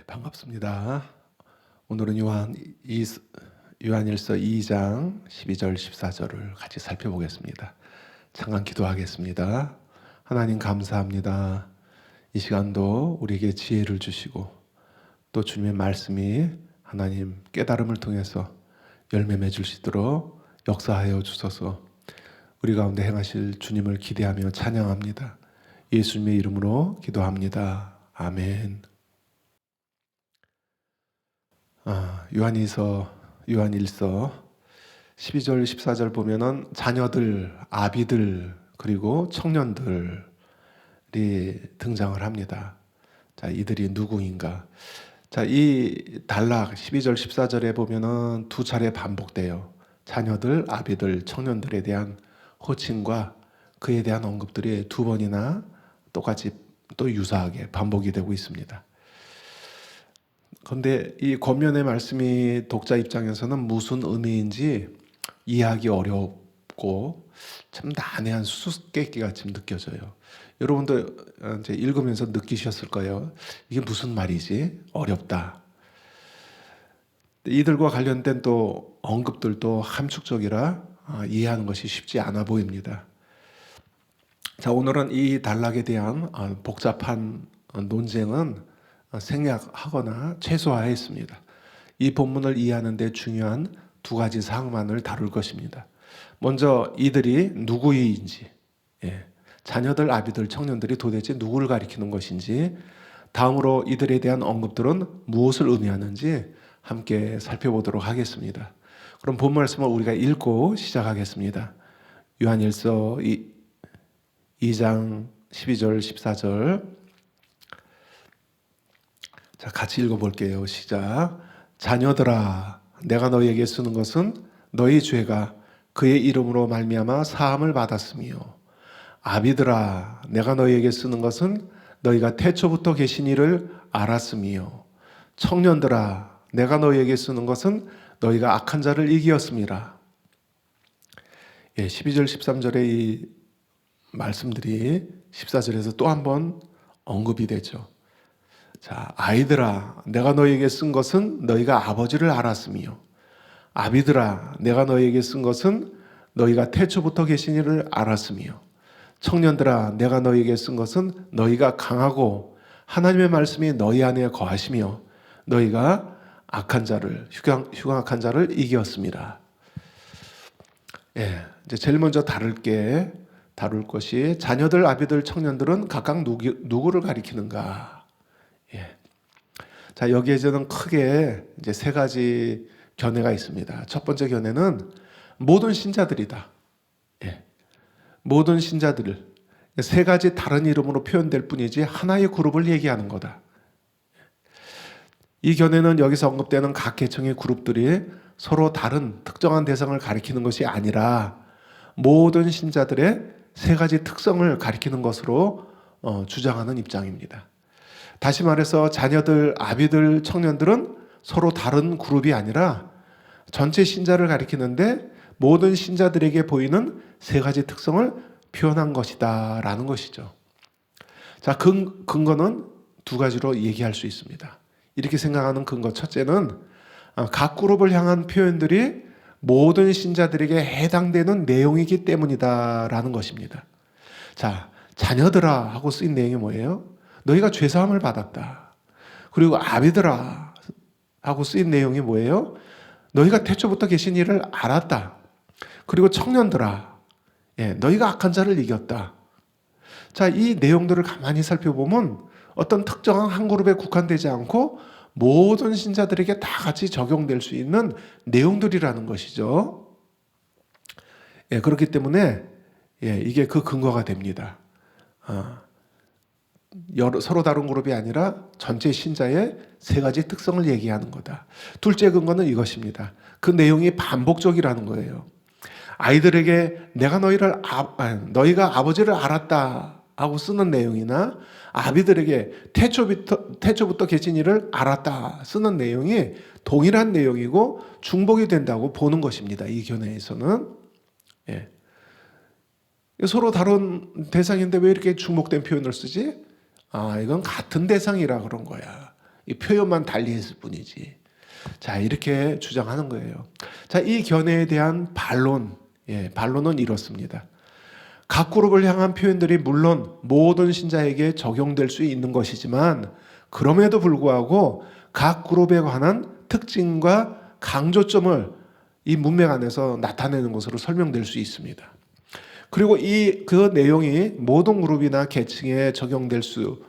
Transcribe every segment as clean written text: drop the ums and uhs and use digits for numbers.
반갑습니다. 오늘은 요한일서 2장 12절 14절을 같이 살펴보겠습니다. 잠깐 기도하겠습니다. 하나님 감사합니다. 이 시간도 우리에게 지혜를 주시고 또 주님의 말씀이 하나님 깨달음을 통해서 열매 맺을 수 있도록 역사하여 주소서. 우리 가운데 행하실 주님을 기대하며 찬양합니다. 예수님의 이름으로 기도합니다. 아멘. 요한일서 12절 14절 보면은 자녀들, 아비들 그리고 청년들이 등장을 합니다. 자, 이들이 누구인가? 자, 이 단락 12절 14절에 보면은 두 차례 반복돼요. 자녀들, 아비들, 청년들에 대한 호칭과 그에 대한 언급들이 두 번이나 똑같이 또 유사하게 반복이 되고 있습니다. 그런데 이 권면의 말씀이 독자 입장에서는 무슨 의미인지 이해하기 어렵고 참 난해한 수수께끼가 지금 느껴져요. 여러분도 이제 읽으면서 느끼셨을 거예요. 이게 무슨 말이지? 어렵다. 이들과 관련된 또 언급들도 함축적이라 이해하는 것이 쉽지 않아 보입니다. 자, 오늘은 이 단락에 대한 복잡한 논쟁은 생략하거나 최소화했습니다. 이 본문을 이해하는 데 중요한 두 가지 사항만을 다룰 것입니다. 먼저 이들이 누구인지, 자녀들, 아비들, 청년들이 도대체 누구를 가리키는 것인지, 다음으로 이들에 대한 언급들은 무엇을 의미하는지 함께 살펴보도록 하겠습니다. 그럼 본 말씀을 우리가 읽고 시작하겠습니다. 요한일서 2장 12절 14절 자, 같이 읽어볼게요. 시작. 자녀들아, 내가 너희에게 쓰는 것은 너희 죄가 그의 이름으로 말미암아 사함을 받았으며, 아비들아, 내가 너희에게 쓰는 것은 너희가 태초부터 계신 이를 알았으며, 청년들아, 내가 너희에게 쓰는 것은 너희가 악한 자를 이기었음이라. 12절 13절의 이 말씀들이 14절에서 또 한 번 언급이 되죠. 자, 아이들아, 내가 너희에게 쓴 것은 너희가 아버지를 알았으며, 아비들아, 내가 너희에게 쓴 것은 너희가 태초부터 계신 이를 알았으며, 청년들아, 내가 너희에게 쓴 것은 너희가 강하고 하나님의 말씀이 너희 안에 거하시며 너희가 악한 자를, 흉악한 자를 이기었습니다. 이제 제일 먼저 다룰 것이 자녀들, 아비들, 청년들은 각각 누구를 가리키는가? 자, 여기에 저는 크게 이제 세 가지 견해가 있습니다. 첫 번째 견해는 모든 신자들이다. 모든 신자들을 세 가지 다른 이름으로 표현될 뿐이지 하나의 그룹을 얘기하는 거다. 이 견해는 여기서 언급되는 각 계층의 그룹들이 서로 다른 특정한 대상을 가리키는 것이 아니라 모든 신자들의 세 가지 특성을 가리키는 것으로 주장하는 입장입니다. 다시 말해서 자녀들, 아비들, 청년들은 서로 다른 그룹이 아니라 전체 신자를 가리키는데 모든 신자들에게 보이는 세 가지 특성을 표현한 것이다 라는 것이죠. 자, 근거는 두 가지로 얘기할 수 있습니다. 이렇게 생각하는 근거 첫째는 각 그룹을 향한 표현들이 모든 신자들에게 해당되는 내용이기 때문이다 라는 것입니다. 자, 자녀들아 하고 쓰인 내용이 뭐예요? 너희가 죄사함을 받았다. 그리고 아비들아 하고 쓰인 내용이 뭐예요? 너희가 태초부터 계신 이를 알았다. 그리고 청년들아, 너희가 악한 자를 이겼다. 자, 이 내용들을 가만히 살펴보면 어떤 특정한 한 그룹에 국한되지 않고 모든 신자들에게 다 같이 적용될 수 있는 내용들이라는 것이죠. 그렇기 때문에 이게 그 근거가 됩니다. 서로 다른 그룹이 아니라 전체 신자의 세 가지 특성을 얘기하는 거다. 둘째 근거는 이것입니다. 그 내용이 반복적이라는 거예요. 아이들에게 내가 너희가 아버지를 알았다 하고 쓰는 내용이나 아비들에게 태초부터 계신 이를 알았다 쓰는 내용이 동일한 내용이고 중복이 된다고 보는 것입니다. 이 견해에서는. 서로 다른 대상인데 왜 이렇게 중복된 표현을 쓰지? 이건 같은 대상이라 그런 거야. 이 표현만 달리했을 뿐이지. 자, 이렇게 주장하는 거예요. 자, 이 견해에 대한 반론, 반론은 이렇습니다. 각 그룹을 향한 표현들이 물론 모든 신자에게 적용될 수 있는 것이지만 그럼에도 불구하고 각 그룹에 관한 특징과 강조점을 이 문맥 안에서 나타내는 것으로 설명될 수 있습니다. 그리고 그 내용이 모든 그룹이나 계층에 적용될 수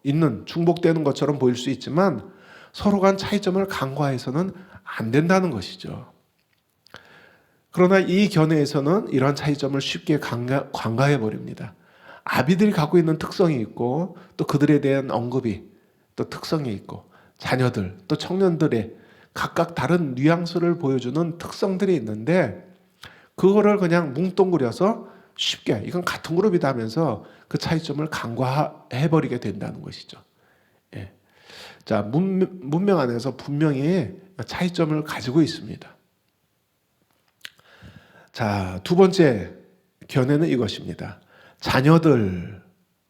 있는 중복되는 것처럼 보일 수 있지만 서로 간 차이점을 간과해서는 안 된다는 것이죠. 그러나 이 견해에서는 이러한 차이점을 쉽게 간과해 버립니다. 아비들이 갖고 있는 특성이 있고 또 그들에 대한 언급이 또 특성이 있고 자녀들 또 청년들의 각각 다른 뉘앙스를 보여주는 특성들이 있는데 그거를 그냥 뭉뚱그려서 쉽게 이건 같은 그룹이다 하면서 그 차이점을 간과해 버리게 된다는 것이죠. 예. 자, 문명 안에서 분명히 차이점을 가지고 있습니다. 자, 두 번째 견해는 이것입니다. 자녀들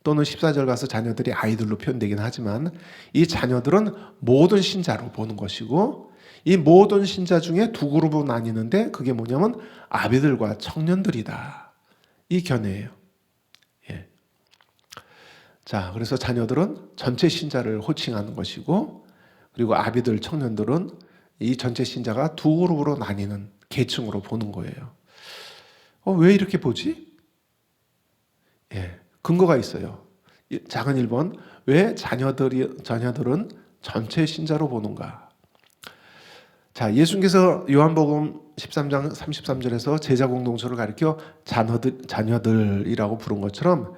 또는 14절 가서 자녀들이 아이들로 표현되긴 하지만 이 자녀들은 모든 신자로 보는 것이고 이 모든 신자 중에 두 그룹으로 나뉘는데 그게 뭐냐면 아비들과 청년들이다. 이 견해예요. 예. 자, 그래서 자녀들은 전체 신자를 호칭하는 것이고 그리고 아비들, 청년들은 이 전체 신자가 두 그룹으로 나뉘는 계층으로 보는 거예요. 왜 이렇게 보지? 예, 근거가 있어요. 작은 1번, 왜 자녀들은 전체 신자로 보는가? 자, 예수님께서 요한복음 13장 33절에서 제자 공동체를 가리켜 자녀들이라고 부른 것처럼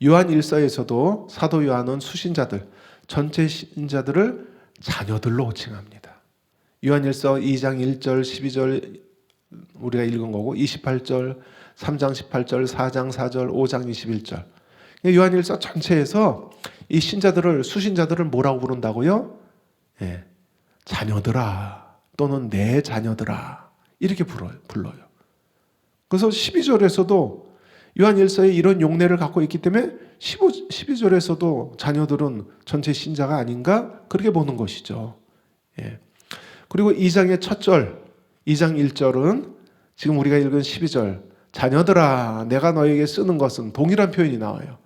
요한 1서에서도 사도 요한은 수신자들, 전체 신자들을 자녀들로 호칭합니다. 요한 1서 2장 1절, 12절 우리가 읽은 거고 28절, 3장 18절, 4장 4절, 5장 21절. 요한일서 전체에서 이 신자들을 수신자들을 뭐라고 부른다고요? 예, 자녀들아 또는 내 자녀들아 이렇게 불러요. 그래서 12절에서도 요한일서에 이런 용례를 갖고 있기 때문에 12절에서도 자녀들은 전체 신자가 아닌가 그렇게 보는 것이죠. 예. 그리고 2장의 첫 절, 2장 1절은 지금 우리가 읽은 12절 자녀들아 내가 너에게 쓰는 것은 동일한 표현이 나와요.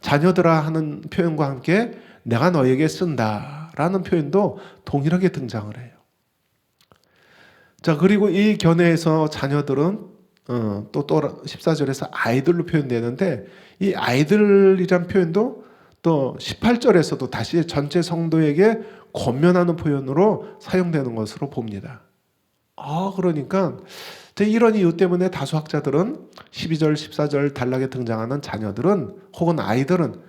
자녀들아 하는 표현과 함께 내가 너에게 쓴다라는 표현도 동일하게 등장을 해요. 자, 그리고 이 견해에서 자녀들은 또 14절에서 아이들로 표현되는데 이 아이들이란 표현도 또 18절에서도 다시 전체 성도에게 권면하는 표현으로 사용되는 것으로 봅니다. 그러니까 이런 이유 때문에 다수 학자들은 12절, 14절 단락에 등장하는 자녀들은 혹은 아이들은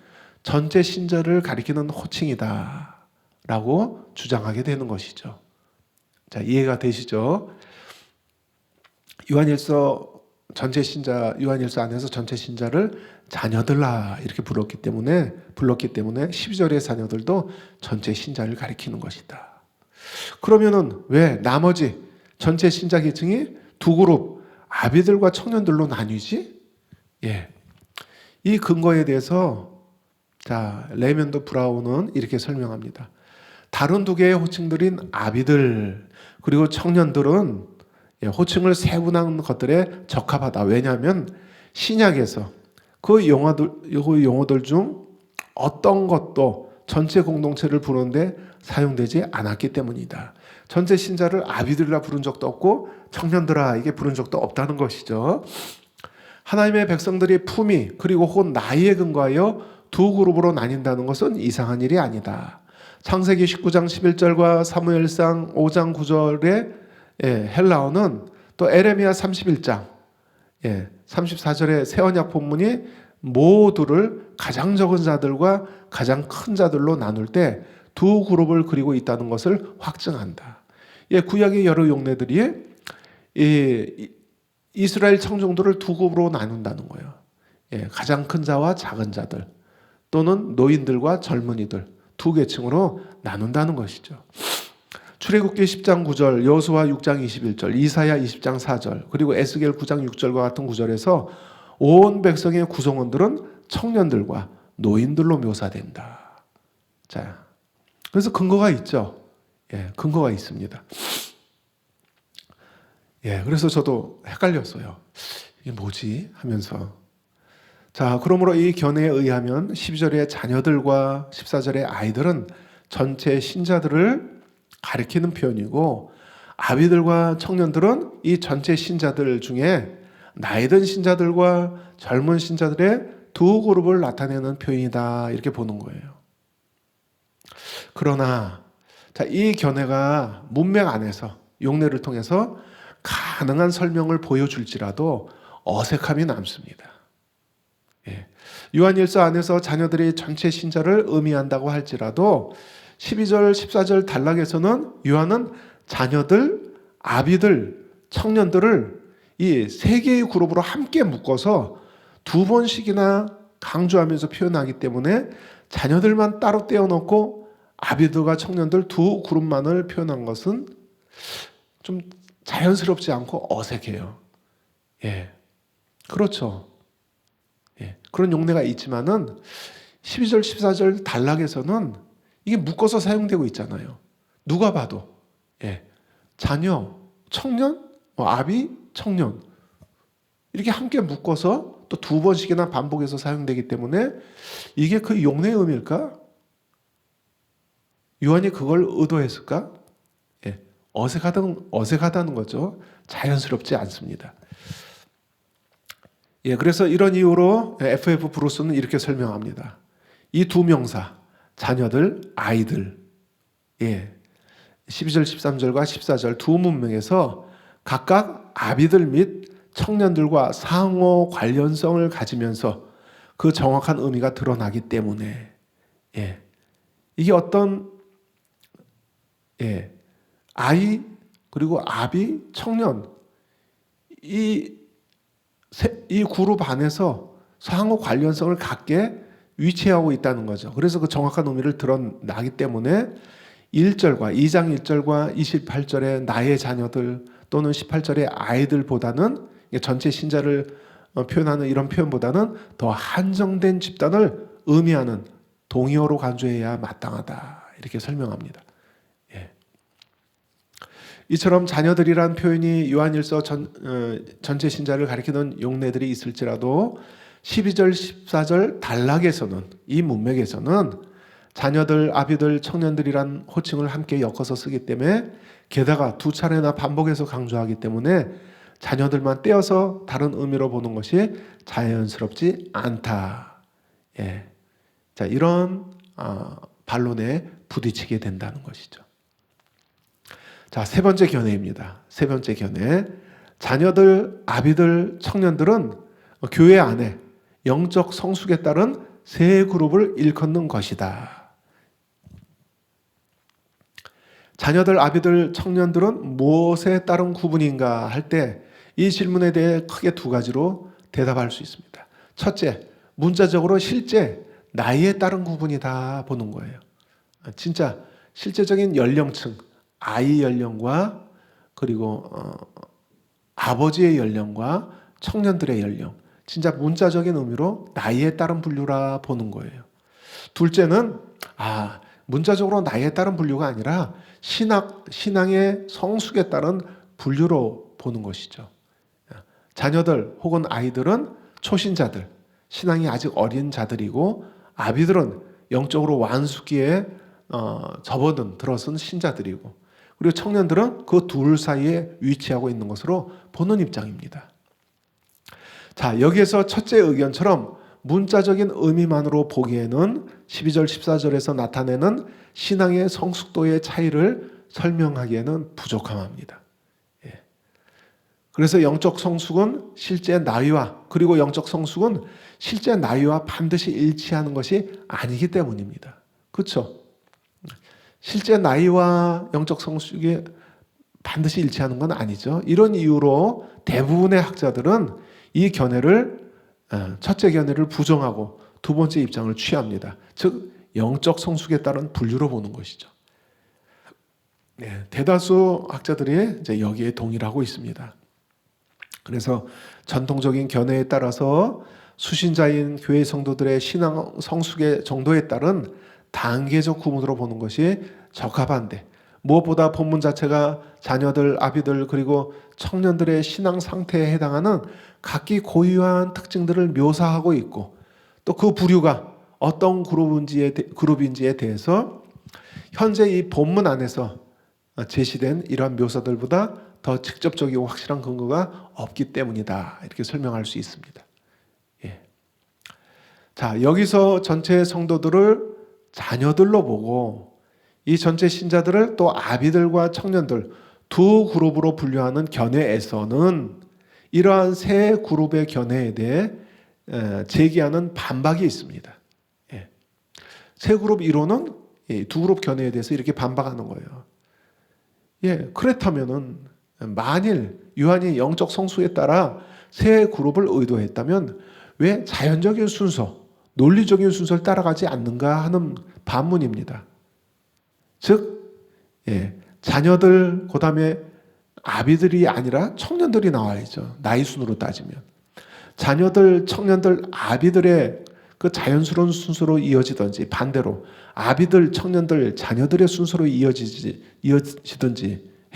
전체 신자를 가리키는 호칭이다 라고 주장하게 되는 것이죠. 자, 이해가 되시죠? 요한일서 안에서 전체 신자를 자녀들라 이렇게 불렀기 때문에 12절의 자녀들도 전체 신자를 가리키는 것이다. 그러면은 왜 나머지 전체 신자 계층이 두 그룹 아비들과 청년들로 나뉘지? 예. 이 근거에 대해서 레이먼드 브라운은 이렇게 설명합니다. 다른 두 개의 호칭들인 아비들 그리고 청년들은 호칭을 세분한 것들에 적합하다. 왜냐하면 신약에서 그 용어들 중 어떤 것도 전체 공동체를 부르는데 사용되지 않았기 때문이다. 전체 신자를 아비들이라 부른 적도 없고 청년들아 이게 부른 적도 없다는 것이죠. 하나님의 백성들이 품위 그리고 혹은 나이에 근거하여 두 그룹으로 나뉜다는 것은 이상한 일이 아니다. 창세기 19장 11절과 사무엘상 5장 9절의 헬라어는 또 에레미야 31장 34절의 새언약 본문이 모두를 가장 적은 자들과 가장 큰 자들로 나눌 때 두 그룹을 그리고 있다는 것을 확증한다. 구약의 여러 용례들이 이스라엘 청중들을 두 그룹으로 나눈다는 거예요. 가장 큰 자와 작은 자들 또는 노인들과 젊은이들 두 계층으로 나눈다는 것이죠. 출애굽기 10장 9절, 여호수아 6장 21절, 이사야 20장 4절, 그리고 에스겔 9장 6절과 같은 구절에서 온 백성의 구성원들은 청년들과 노인들로 묘사된다. 자, 그래서 근거가 있죠. 예, 근거가 있습니다. 예, 그래서 저도 헷갈렸어요. 이게 뭐지? 하면서. 자, 그러므로 이 견해에 의하면 12절의 자녀들과 14절의 아이들은 전체 신자들을 가리키는 표현이고, 아비들과 청년들은 이 전체 신자들 중에 나이 든 신자들과 젊은 신자들의 두 그룹을 나타내는 표현이다, 이렇게 보는 거예요. 그러나 자, 이 견해가 문맥 안에서 용례를 통해서 가능한 설명을 보여줄지라도 어색함이 남습니다. 예. 요한일서 안에서 자녀들이 전체 신자를 의미한다고 할지라도 12절, 14절 단락에서는 요한은 자녀들, 아비들, 청년들을 이 세 개의 그룹으로 함께 묶어서 두 번씩이나 강조하면서 표현하기 때문에 자녀들만 따로 떼어놓고 아비들과 청년들 두 그룹만을 표현한 것은 좀 자연스럽지 않고 어색해요. 예, 그렇죠. 예, 그런 용례가 있지만은 12절, 14절 단락에서는 이게 묶어서 사용되고 있잖아요. 누가 봐도 예, 자녀, 청년, 아비, 청년 이렇게 함께 묶어서 또 두 번씩이나 반복해서 사용되기 때문에 이게 그 용례의 의미일까? 요한이 그걸 의도했을까? 예, 어색하다는 거죠. 자연스럽지 않습니다. 예, 그래서 이런 이유로 FF 브루스는 이렇게 설명합니다. 이 두 명사, 자녀들, 아이들, 예, 12절, 13절과 14절 두 문맥에서 각각 아비들 및 청년들과 상호 관련성을 가지면서 그 정확한 의미가 드러나기 때문에 예, 이게 어떤 예, 아이 그리고 아비, 청년 이 그룹 안에서 상호 관련성을 갖게 위치하고 있다는 거죠. 그래서 그 정확한 의미를 드러나기 때문에 1절과 2장 1절과 28절의 나의 자녀들 또는 18절의 아이들보다는 전체 신자를 표현하는 이런 표현보다는 더 한정된 집단을 의미하는 동의어로 간주해야 마땅하다. 이렇게 설명합니다. 예. 이처럼 자녀들이란 표현이 요한일서 전체 신자를 가리키는 용례들이 있을지라도 12절, 14절 단락에서는 이 문맥에서는 자녀들, 아비들, 청년들이란 호칭을 함께 엮어서 쓰기 때문에 게다가 두 차례나 반복해서 강조하기 때문에 자녀들만 떼어서 다른 의미로 보는 것이 자연스럽지 않다. 예. 자, 이런 반론에 부딪히게 된다는 것이죠. 자, 세 번째 견해입니다. 세 번째 견해. 자녀들, 아비들, 청년들은 교회 안에 영적 성숙에 따른 세 그룹을 일컫는 것이다. 자녀들, 아비들, 청년들은 무엇에 따른 구분인가 할 때 이 질문에 대해 크게 두 가지로 대답할 수 있습니다. 첫째, 문자적으로 실제 나이에 따른 구분이다 보는 거예요. 진짜 실제적인 연령층, 아이 연령과 그리고 아버지의 연령과 청년들의 연령, 진짜 문자적인 의미로 나이에 따른 분류라 보는 거예요. 둘째는 문자적으로 나이에 따른 분류가 아니라 신앙의 성숙에 따른 분류로 보는 것이죠. 자녀들 혹은 아이들은 초신자들, 신앙이 아직 어린 자들이고 아비들은 영적으로 완숙기에 접어든 들어선 신자들이고 그리고 청년들은 그 둘 사이에 위치하고 있는 것으로 보는 입장입니다. 자, 여기에서 첫째 의견처럼 문자적인 의미만으로 보기에는 12절, 14절에서 나타내는 신앙의 성숙도의 차이를 설명하기에는 부족함합니다. 예. 그래서 영적 성숙은 실제 나이와 그리고 영적 성숙은 실제 나이와 반드시 일치하는 것이 아니기 때문입니다. 그렇죠? 실제 나이와 영적 성숙이 반드시 일치하는 건 아니죠. 이런 이유로 대부분의 학자들은 이 견해를 첫째 견해를 부정하고 두 번째 입장을 취합니다. 즉 영적 성숙에 따른 분류로 보는 것이죠. 네, 대다수 학자들이 이제 여기에 동의를 하고 있습니다. 그래서 전통적인 견해에 따라서 수신자인 교회 성도들의 신앙 성숙의 정도에 따른 단계적 구분으로 보는 것이 적합한데, 무엇보다 본문 자체가 자녀들, 아비들 그리고 청년들의 신앙 상태에 해당하는 각기 고유한 특징들을 묘사하고 있고, 또 그 부류가 어떤 그룹인지에 대해서 현재 이 본문 안에서 제시된 이러한 묘사들보다 더 직접적이고 확실한 근거가 없기 때문이다, 이렇게 설명할 수 있습니다. 예. 자, 여기서 전체 성도들을 자녀들로 보고 이 전체 신자들을 또 아비들과 청년들 두 그룹으로 분류하는 견해에서는 이러한 세 그룹의 견해에 대해 제기하는 반박이 있습니다. 예. 세 그룹 이론은 두 그룹 견해에 대해서 이렇게 반박하는 거예요. 예, 그렇다면은 만일 요한이 영적 성수에 따라 세 그룹을 의도했다면 왜 자연적인 순서, 논리적인 순서를 따라가지 않는가 하는 반문입니다. 즉, 자녀들, 그 다음에 아비들이 아니라 청년들이 나와야죠. 나이 순으로 따지면. 자녀들, 청년들, 아비들의 그 자연스러운 순서로 이어지든지, 반대로 아비들, 청년들, 자녀들의 순서로 이어지든지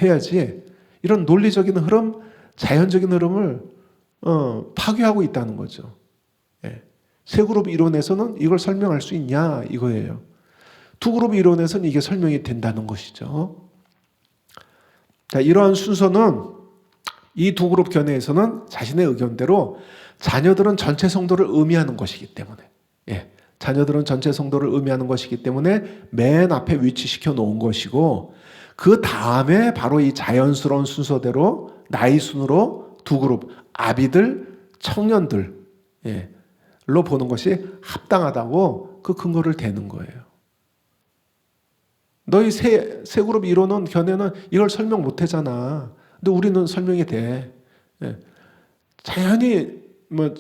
해야지, 이런 논리적인 흐름, 자연적인 흐름을 파괴하고 있다는 거죠. 세 그룹 이론에서는 이걸 설명할 수 있냐, 이거예요. 두 그룹 이론에서는 이게 설명이 된다는 것이죠. 자, 이러한 순서는 이 두 그룹 견해에서는 자신의 의견대로 자녀들은 전체 성도를 의미하는 것이기 때문에, 자녀들은 전체 성도를 의미하는 것이기 때문에 맨 앞에 위치시켜 놓은 것이고, 그 다음에 바로 이 자연스러운 순서대로 나이 순으로 두 그룹, 아비들, 청년들로 보는 것이 합당하다고 그 근거를 대는 거예요. 너희 세 그룹 이론은, 견해는 이걸 설명 못 하잖아. 근데 우리는 설명이 돼. 자연히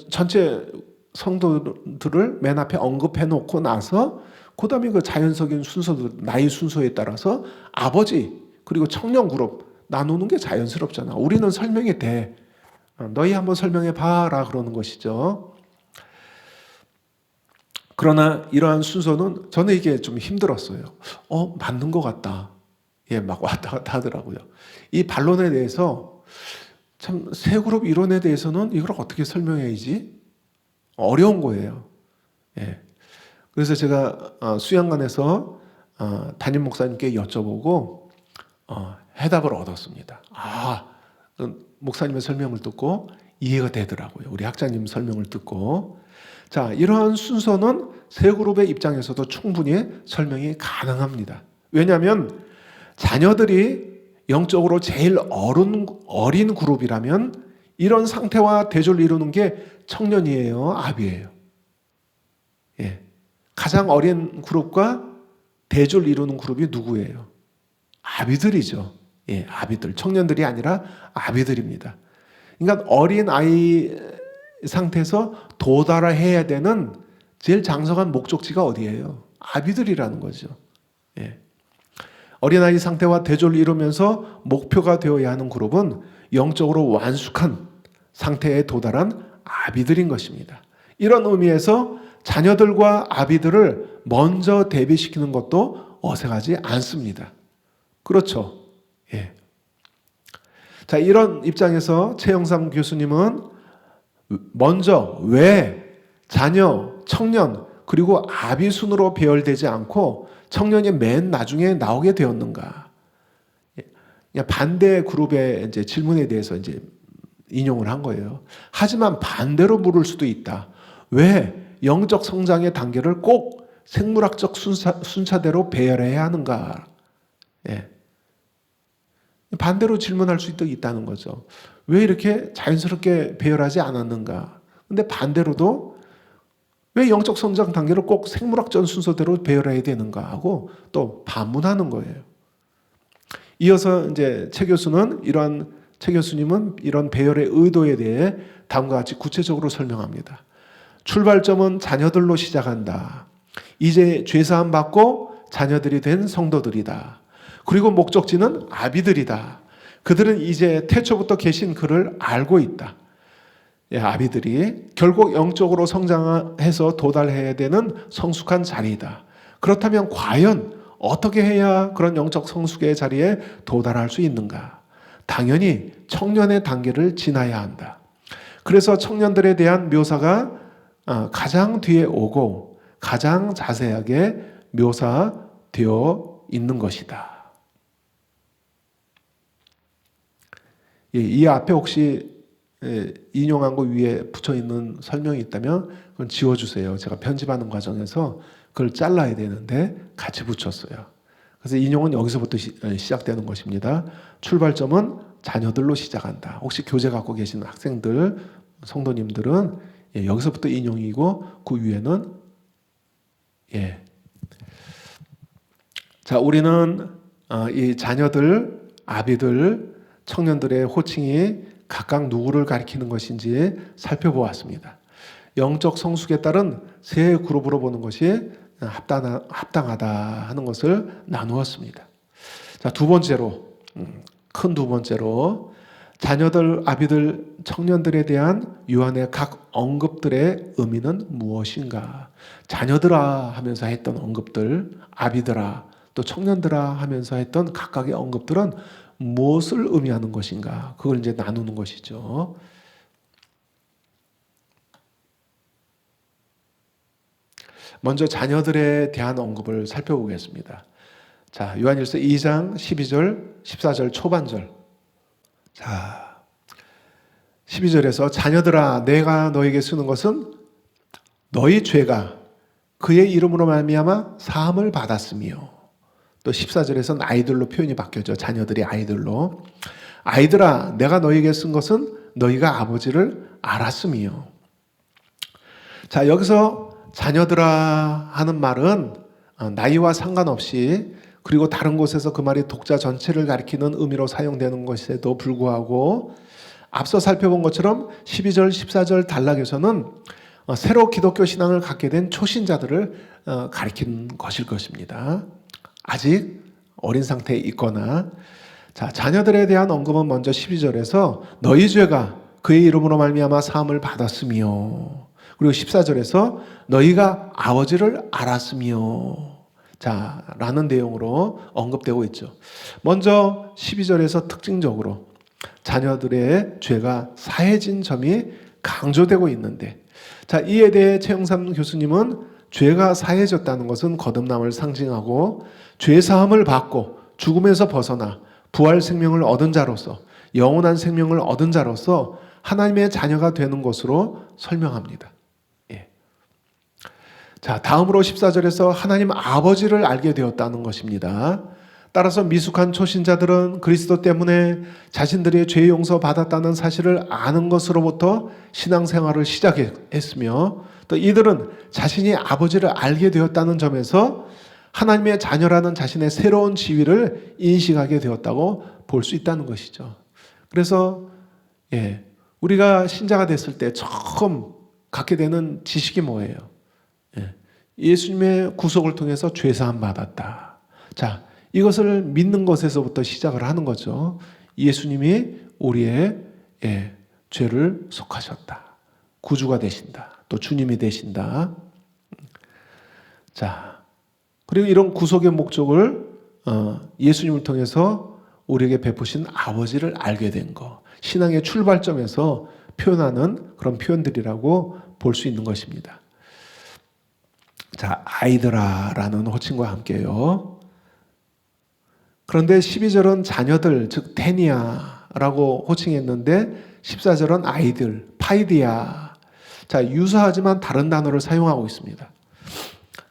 전체 성도들을 맨 앞에 언급해 놓고 나서 그 다음에 그 자연적인 순서들, 나이 순서에 따라서 아버지 그리고 청년 그룹 나누는 게 자연스럽잖아. 우리는 설명이 돼. 너희 한번 설명해 봐라, 그러는 것이죠. 그러나 이러한 순서는 저는 이게 좀 힘들었어요. 맞는 것 같다. 막 왔다 갔다 하더라고요. 이 반론에 대해서 참, 세 그룹 이론에 대해서는 이걸 어떻게 설명해야지? 어려운 거예요. 그래서 제가 수양관에서 담임 목사님께 여쭤보고 해답을 얻었습니다. 목사님의 설명을 듣고 이해가 되더라고요. 우리 학자님 설명을 듣고. 자, 이러한 순서는 세 그룹의 입장에서도 충분히 설명이 가능합니다. 왜냐하면 자녀들이 영적으로 제일 어린 그룹이라면 이런 상태와 대조를 이루는 게 청년이에요, 아비예요. 가장 어린 그룹과 대조를 이루는 그룹이 누구예요? 아비들이죠. 아비들. 청년들이 아니라 아비들입니다. 그러니까 어린 아이 상태에서 도달해야 되는 제일 장성한 목적지가 어디예요? 아비들이라는 거죠. 어린아이 상태와 대조를 이루면서 목표가 되어야 하는 그룹은 영적으로 완숙한 상태에 도달한 아비들인 것입니다. 이런 의미에서 자녀들과 아비들을 먼저 대비시키는 것도 어색하지 않습니다. 그렇죠? 자, 이런 입장에서 최영삼 교수님은 먼저 왜 자녀, 청년, 그리고 아비 순으로 배열되지 않고 청년이 맨 나중에 나오게 되었는가? 반대 그룹의 이제 질문에 대해서 이제 인용을 한 거예요. 하지만 반대로 물을 수도 있다. 왜 영적 성장의 단계를 꼭 생물학적 순차대로 배열해야 하는가? 반대로 질문할 수 있다는 거죠. 왜 이렇게 자연스럽게 배열하지 않았는가? 근데 반대로도 왜 영적 성장 단계를 꼭 생물학적 순서대로 배열해야 되는가 하고 또 반문하는 거예요. 이어서 이제 최 교수님은 이런 배열의 의도에 대해 다음과 같이 구체적으로 설명합니다. 출발점은 자녀들로 시작한다. 이제 죄사함 받고 자녀들이 된 성도들이다. 그리고 목적지는 아비들이다. 그들은 이제 태초부터 계신 그를 알고 있다. 아비들이 결국 영적으로 성장해서 도달해야 되는 성숙한 자리이다. 그렇다면 과연 어떻게 해야 그런 영적 성숙의 자리에 도달할 수 있는가? 당연히 청년의 단계를 지나야 한다. 그래서 청년들에 대한 묘사가 가장 뒤에 오고 가장 자세하게 묘사되어 있는 것이다. 이 앞에 혹시 인용한 거 위에 붙여 있는 설명이 있다면 그건 지워주세요. 제가 편집하는 과정에서 그걸 잘라야 되는데 같이 붙였어요. 그래서 인용은 여기서부터 시작되는 것입니다. 출발점은 자녀들로 시작한다. 혹시 교재 갖고 계시는 학생들, 성도님들은 여기서부터 인용이고 그 위에는 자, 우리는 이 자녀들, 아비들, 청년들의 호칭이 각각 누구를 가리키는 것인지 살펴보았습니다. 영적 성숙에 따른 세 그룹으로 보는 것이 합당하다 하는 것을 나누었습니다. 자, 두 번째로, 큰 두 번째로 자녀들, 아비들, 청년들에 대한 요한의 각 언급들의 의미는 무엇인가? 자녀들아 하면서 했던 언급들, 아비들아, 또 청년들아 하면서 했던 각각의 언급들은 무엇을 의미하는 것인가? 그걸 이제 나누는 것이죠. 먼저 자녀들에 대한 언급을 살펴보겠습니다. 자, 요한일서 2장 12절, 14절 초반절. 자, 12절에서 자녀들아 내가 너에게 쓰는 것은 너희 죄가 그의 이름으로 말미암아 사함을 받았으며, 또 14절에서는 아이들로 표현이 바뀌어져. 자녀들이 아이들로. 아이들아 내가 너에게 쓴 것은 너희가 아버지를 알았으며. 자, 여기서 자녀들아 하는 말은 나이와 상관없이, 그리고 다른 곳에서 그 말이 독자 전체를 가리키는 의미로 사용되는 것에도 불구하고 앞서 살펴본 것처럼 12절, 14절 단락에서는 새로 기독교 신앙을 갖게 된 초신자들을 가리키는 것일 것입니다. 아직 어린 상태에 있거나. 자, 자녀들에 대한 언급은 먼저 12절에서 너희 죄가 그의 이름으로 말미암아 사함을 받았으며, 그리고 14절에서 너희가 아버지를 알았으며, 자, 라는 내용으로 언급되고 있죠. 먼저 12절에서 특징적으로 자녀들의 죄가 사해진 점이 강조되고 있는데, 자, 이에 대해 최영삼 교수님은 죄가 사해졌다는 것은 거듭남을 상징하고 죄사함을 받고 죽음에서 벗어나 부활 생명을 얻은 자로서, 영원한 생명을 얻은 자로서 하나님의 자녀가 되는 것으로 설명합니다. 자, 다음으로 14절에서 하나님 아버지를 알게 되었다는 것입니다. 따라서 미숙한 초신자들은 그리스도 때문에 자신들이 죄 용서 받았다는 사실을 아는 것으로부터 신앙생활을 시작했으며, 또 이들은 자신이 아버지를 알게 되었다는 점에서 하나님의 자녀라는 자신의 새로운 지위를 인식하게 되었다고 볼 수 있다는 것이죠. 그래서 우리가 신자가 됐을 때 처음 갖게 되는 지식이 뭐예요? 예수님의 구속을 통해서 죄사함 받았다. 자, 이것을 믿는 것에서부터 시작을 하는 거죠. 예수님이 우리의 죄를 속하셨다. 구주가 되신다. 또 주님이 되신다. 자, 그리고 이런 구속의 목적을 예수님을 통해서 우리에게 베푸신 아버지를 알게 된 것, 신앙의 출발점에서 표현하는 그런 표현들이라고 볼 수 있는 것입니다. 자, 아이들아라는 호칭과 함께요. 그런데 12절은 자녀들, 즉 테니아라고 호칭했는데 14절은 아이들, 파이디아. 자, 유사하지만 다른 단어를 사용하고 있습니다.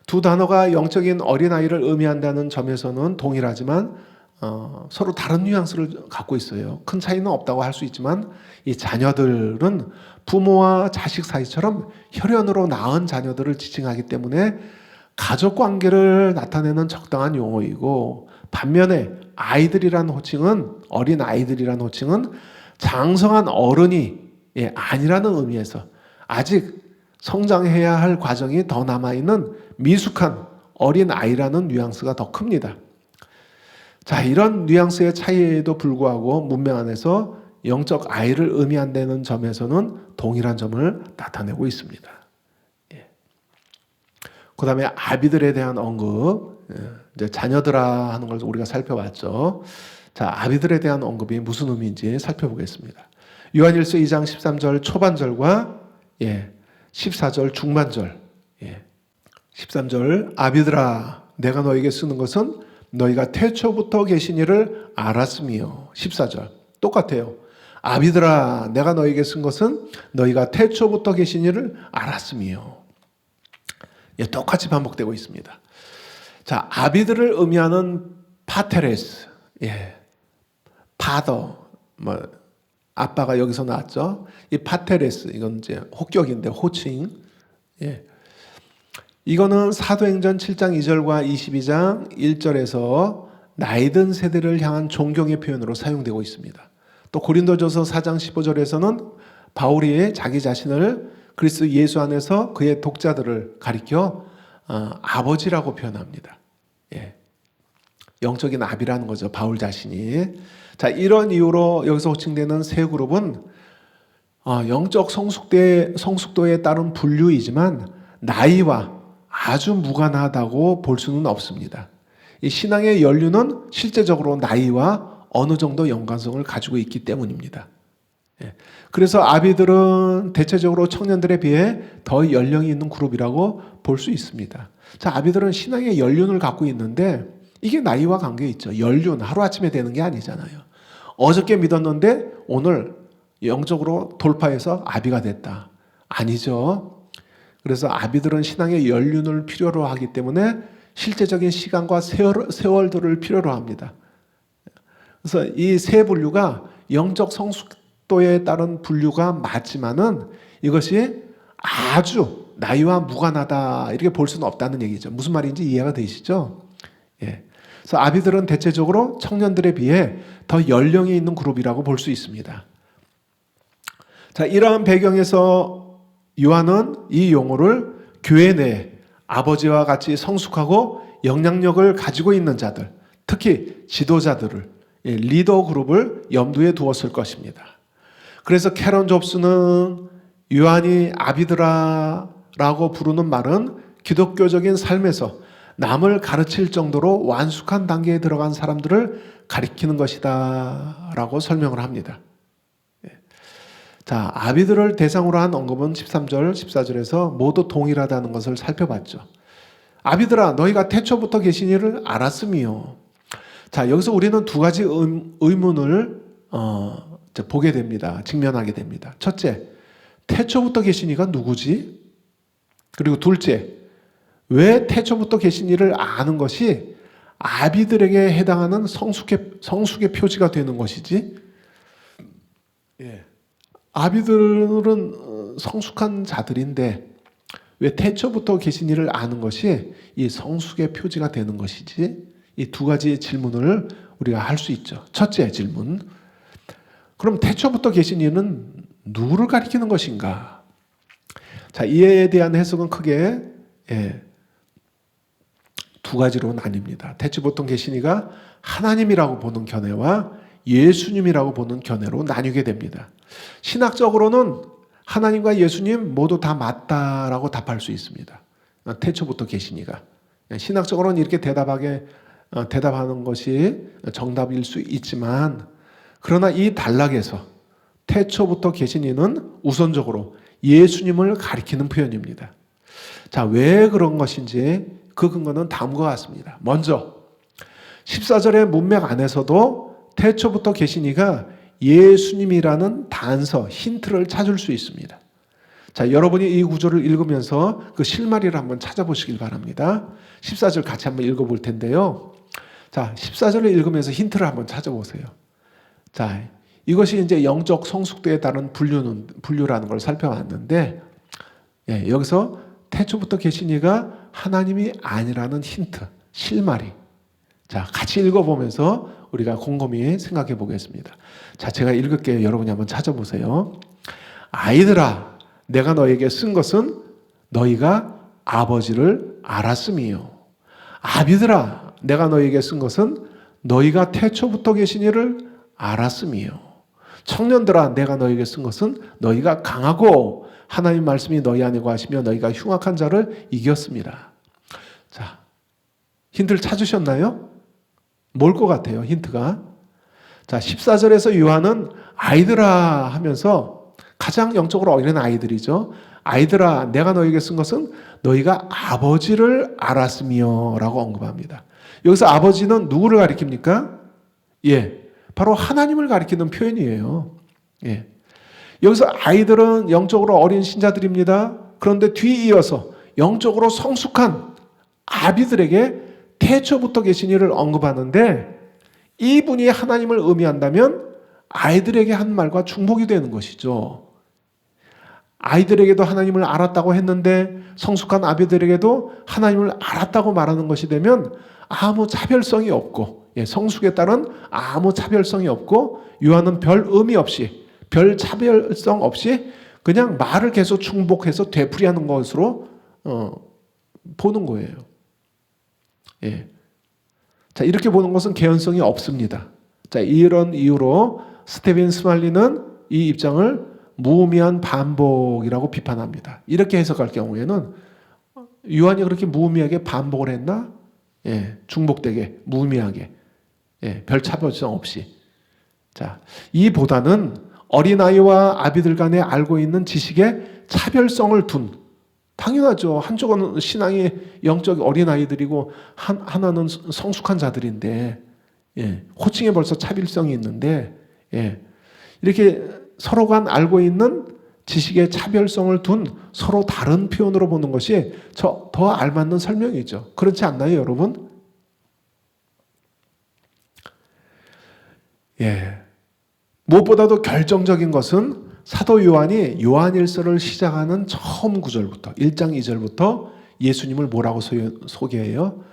두 단어가 영적인 어린아이를 의미한다는 점에서는 동일하지만 서로 다른 뉘앙스를 갖고 있어요. 큰 차이는 없다고 할 수 있지만 이 자녀들은 부모와 자식 사이처럼 혈연으로 낳은 자녀들을 지칭하기 때문에 가족 관계를 나타내는 적당한 용어이고, 반면에 아이들이란 호칭은, 어린 아이들이란 호칭은 장성한 어른이 아니라는 의미에서 아직 성장해야 할 과정이 더 남아있는 미숙한 어린 아이라는 뉘앙스가 더 큽니다. 자, 이런 뉘앙스의 차이에도 불구하고 문명 안에서 영적 아이를 의미한다는 점에서는 동일한 점을 나타내고 있습니다. 그 다음에 아비들에 대한 언급, 이제 자녀들아 하는 걸 우리가 살펴봤죠. 자, 아비들에 대한 언급이 무슨 의미인지 살펴보겠습니다. 요한일서 2장 13절 초반절과 14절 중반절. 13절 아비들아 내가 너에게 쓰는 것은 너희가 태초부터 계신 이를 알았으며 14절 똑같아요. 아비들아 내가 너에게 쓴 것은 너희가 태초부터 계신 이를 알았으며 똑같이 반복되고 있습니다. 자, 아비들을 의미하는 파테레스, 파더, 아빠가 여기서 나왔죠. 이 파테레스, 이건 이제 호격인데 호칭. 이거는 사도행전 7장 2절과 22장 1절에서 나이든 세대를 향한 존경의 표현으로 사용되고 있습니다. 또 고린도전서 4장 15절에서는 바울이 자기 자신을 그리스도 예수 안에서 그의 독자들을 가리켜 아버지라고 표현합니다. 영적인 아비라는 거죠. 바울 자신이. 자, 이런 이유로 여기서 호칭되는 세 그룹은 영적 성숙도에 따른 분류이지만 나이와 아주 무관하다고 볼 수는 없습니다. 이 신앙의 연륜은 실제적으로 나이와 어느 정도 연관성을 가지고 있기 때문입니다. 그래서 아비들은 대체적으로 청년들에 비해 더 연령이 있는 그룹이라고 볼 수 있습니다. 자, 아비들은 신앙의 연륜을 갖고 있는데 이게 나이와 관계 있죠. 연륜 하루아침에 되는 게 아니잖아요. 어저께 믿었는데 오늘 영적으로 돌파해서 아비가 됐다. 아니죠. 그래서 아비들은 신앙의 연륜을 필요로 하기 때문에 실제적인 시간과 세월들을 필요로 합니다. 그래서 이 세 분류가 영적 성숙도에 따른 분류가 맞지만은 이것이 아주 나이와 무관하다 이렇게 볼 수는 없다는 얘기죠. 무슨 말인지 이해가 되시죠? 그래서 아비들은 대체적으로 청년들에 비해 더 연령이 있는 그룹이라고 볼 수 있습니다. 자, 이러한 배경에서 요한은 이 용어를 교회 내 아버지와 같이 성숙하고 영향력을 가지고 있는 자들, 특히 지도자들을, 리더 그룹을 염두에 두었을 것입니다. 그래서 캐런 잡스는 요한이 아비들아라고 부르는 말은 기독교적인 삶에서 남을 가르칠 정도로 완숙한 단계에 들어간 사람들을 가리키는 것이다 라고 설명을 합니다. 자, 아비들을 대상으로 한 언급은 13절, 14절에서 모두 동일하다는 것을 살펴봤죠. 아비들아 너희가 태초부터 계신 이를 알았으며. 자, 여기서 우리는 두 가지 의문을 보게 됩니다. 직면하게 됩니다. 첫째, 태초부터 계신 이가 누구지? 그리고 둘째, 왜 태초부터 계신 이를 아는 것이 아비들에게 해당하는 성숙의 표지가 되는 것이지? 아비들은 성숙한 자들인데 왜 태초부터 계신 이를 아는 것이 이 성숙의 표지가 되는 것이지? 이 두 가지 질문을 우리가 할 수 있죠. 첫째 질문, 그럼 태초부터 계신 이는 누구를 가리키는 것인가? 자, 이에 대한 해석은 크게 두 가지로 나뉩니다. 태초부터 계신 이가 하나님이라고 보는 견해와 예수님이라고 보는 견해로 나뉘게 됩니다. 신학적으로는 하나님과 예수님 모두 다 맞다라고 답할 수 있습니다. 태초부터 계신 이가. 신학적으로는 이렇게 대답하는 것이 정답일 수 있지만, 그러나 이 단락에서 태초부터 계신 이는 우선적으로 예수님을 가리키는 표현입니다. 자, 왜 그런 것인지 그 근거는 다음과 같습니다. 먼저 14절의 문맥 안에서도 태초부터 계신 이가 예수님이라는 단서, 힌트를 찾을 수 있습니다. 자, 여러분이 이 구절을 읽으면서 그 실마리를 한번 찾아보시길 바랍니다. 14절 같이 한번 읽어볼 텐데요. 자, 14절을 읽으면서 힌트를 한번 찾아보세요. 자, 이것이 이제 영적 성숙도에 따른 분류라는 걸 살펴봤는데, 여기서 태초부터 계신 이가 하나님이 아니라는 힌트, 실마리. 자, 같이 읽어보면서 우리가 곰곰이 생각해 보겠습니다. 자, 제가 읽을게요. 여러분이 한번 찾아보세요. 아이들아, 내가 너에게 쓴 것은 너희가 아버지를 알았음이요. 아비들아, 내가 너에게 쓴 것은 너희가 태초부터 계신 이를 알았음이요. 청년들아, 내가 너에게 쓴 것은 너희가 강하고 하나님 말씀이 너희 안에 거하시며 너희가 흉악한 자를 이겼습니다. 힌트를 찾으셨나요? 뭘 것 같아요, 힌트가? 자, 14절에서 요한은 아이들아 하면서 가장 영적으로 어린 아이들이죠. 아이들아, 내가 너에게 쓴 것은 너희가 아버지를 알았으며 라고 언급합니다. 여기서 아버지는 누구를 가리킵니까? 예, 바로 하나님을 가리키는 표현이에요. 예. 여기서 아이들은 영적으로 어린 신자들입니다. 그런데 뒤이어서 영적으로 성숙한 아비들에게 태초부터 계신 이를 언급하는데, 이분이 하나님을 의미한다면 아이들에게 한 말과 중복이 되는 것이죠. 아이들에게도 하나님을 알았다고 했는데 성숙한 아비들에게도 하나님을 알았다고 말하는 것이 되면 아무 차별성이 없고, 성숙에 따른 아무 차별성이 없고, 요한은 별 의미 없이, 별 차별성 없이 그냥 말을 계속 중복해서 되풀이하는 것으로 보는 거예요. 예. 자, 이렇게 보는 것은 개연성이 없습니다. 자, 이런 이유로 스테빈 스말리는 이 입장을 무의미한 반복이라고 비판합니다. 이렇게 해석할 경우에는 요한이 그렇게 무의미하게 반복을 했나? 예, 중복되게, 무의미하게, 예, 별 차별성 없이. 자, 이보다는 어린아이와 아비들 간에 알고 있는 지식에 차별성을 둔, 당연하죠. 한쪽은 신앙이 영적 어린아이들이고 하나는 성숙한 자들인데, 예, 호칭에 벌써 차별성이 있는데, 예, 이렇게 서로 간 알고 있는 지식의 차별성을 둔 서로 다른 표현으로 보는 것이 더 알맞는 설명이죠. 그렇지 않나요, 여러분? 예. 무엇보다도 결정적인 것은 사도 요한이 요한일서를 시작하는 처음 구절부터 1장 2절부터 예수님을 뭐라고 소개해요?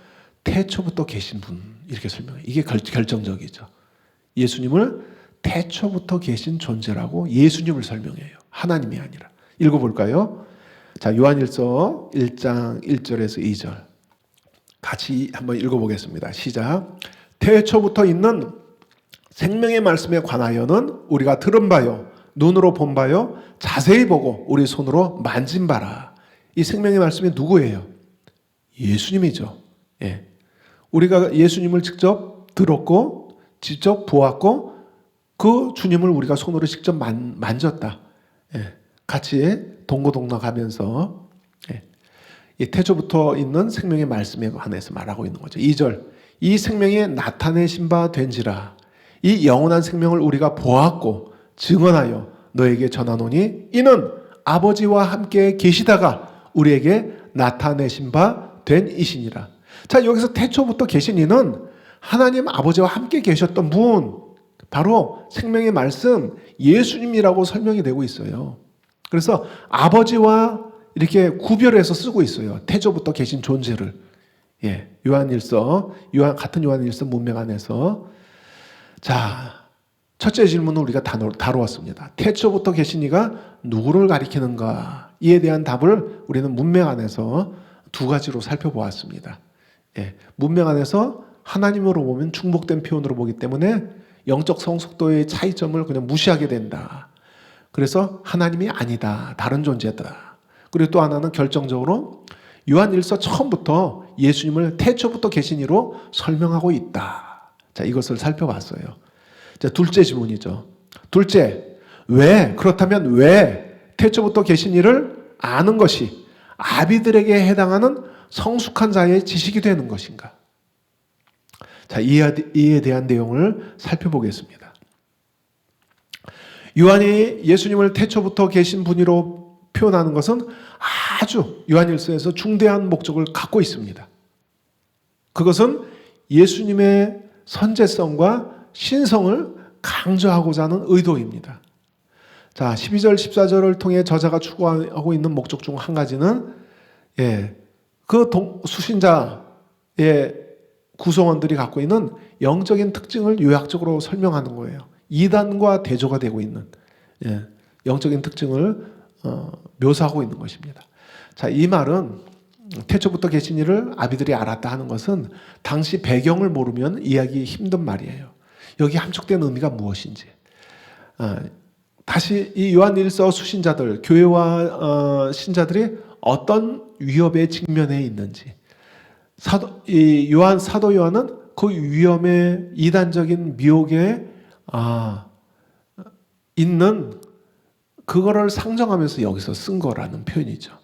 태초부터 계신 분, 이렇게 설명해요. 이게 결정적이죠. 예수님을 태초부터 계신 존재라고 예수님을 설명해요. 하나님이 아니라. 읽어볼까요? 자, 요한일서 1장 1절에서 2절 같이 한번 읽어보겠습니다. 시작. 태초부터 있는 생명의 말씀에 관하여는 우리가 들은 바요, 눈으로 본 바요, 자세히 보고 우리 손으로 만진 바라. 이 생명의 말씀이 누구예요? 예수님이죠. 예. 우리가 예수님을 직접 들었고 직접 보았고 그 주님을 우리가 손으로 직접 만졌다. 예. 같이 동고동락하면서, 예. 이 태초부터 있는 생명의 말씀에 관해서 말하고 있는 거죠. 2절. 이 생명이 나타내신 바 된지라. 이 영원한 생명을 우리가 보았고 증언하여 너에게 전하노니 이는 아버지와 함께 계시다가 우리에게 나타내신 바 된 이시니라. 자, 여기서 태초부터 계신 이는 하나님 아버지와 함께 계셨던 분, 바로 생명의 말씀 예수님이라고 설명이 되고 있어요. 그래서 아버지와 이렇게 구별해서 쓰고 있어요. 태초부터 계신 존재를. 예, 같은 요한일서 문맥 안에서. 자, 첫째 질문은 우리가 다루었습니다. 태초부터 계신 이가 누구를 가리키는가? 이에 대한 답을 우리는 문맥 안에서 두 가지로 살펴보았습니다. 예, 문맥 안에서 하나님으로 보면 중복된 표현으로 보기 때문에 영적 성숙도의 차이점을 그냥 무시하게 된다. 그래서 하나님이 아니다, 다른 존재다. 그리고 또 하나는 결정적으로 요한일서 처음부터 예수님을 태초부터 계신 이로 설명하고 있다. 자, 이것을 살펴봤어요. 자, 둘째 질문이죠. 둘째, 그렇다면 왜 태초부터 계신 이를 아는 것이 아비들에게 해당하는 성숙한 자의 지식이 되는 것인가? 자, 이에 대한 내용을 살펴보겠습니다. 요한이 예수님을 태초부터 계신 분이로 표현하는 것은 아주 요한일서에서 중대한 목적을 갖고 있습니다. 그것은 예수님의 선제성과 신성을 강조하고자 하는 의도입니다. 자, 12절, 14절을 통해 저자가 추구하고 있는 목적 중 한 가지는, 예, 그 수신자의 구성원들이 갖고 있는 영적인 특징을 요약적으로 설명하는 거예요. 이단과 대조가 되고 있는, 예, 영적인 특징을 묘사하고 있는 것입니다. 자, 이 말은 태초부터 계신 이를 아비들이 알았다 하는 것은 당시 배경을 모르면 이해하기 힘든 말이에요. 여기 함축된 의미가 무엇인지. 다시 이 요한일서 수신자들, 교회와 신자들이 어떤 위협에 직면해 있는지, 사도 요한은 그 위험의 이단적인 미혹에 있는 그거를 상정하면서 여기서 쓴 거라는 표현이죠.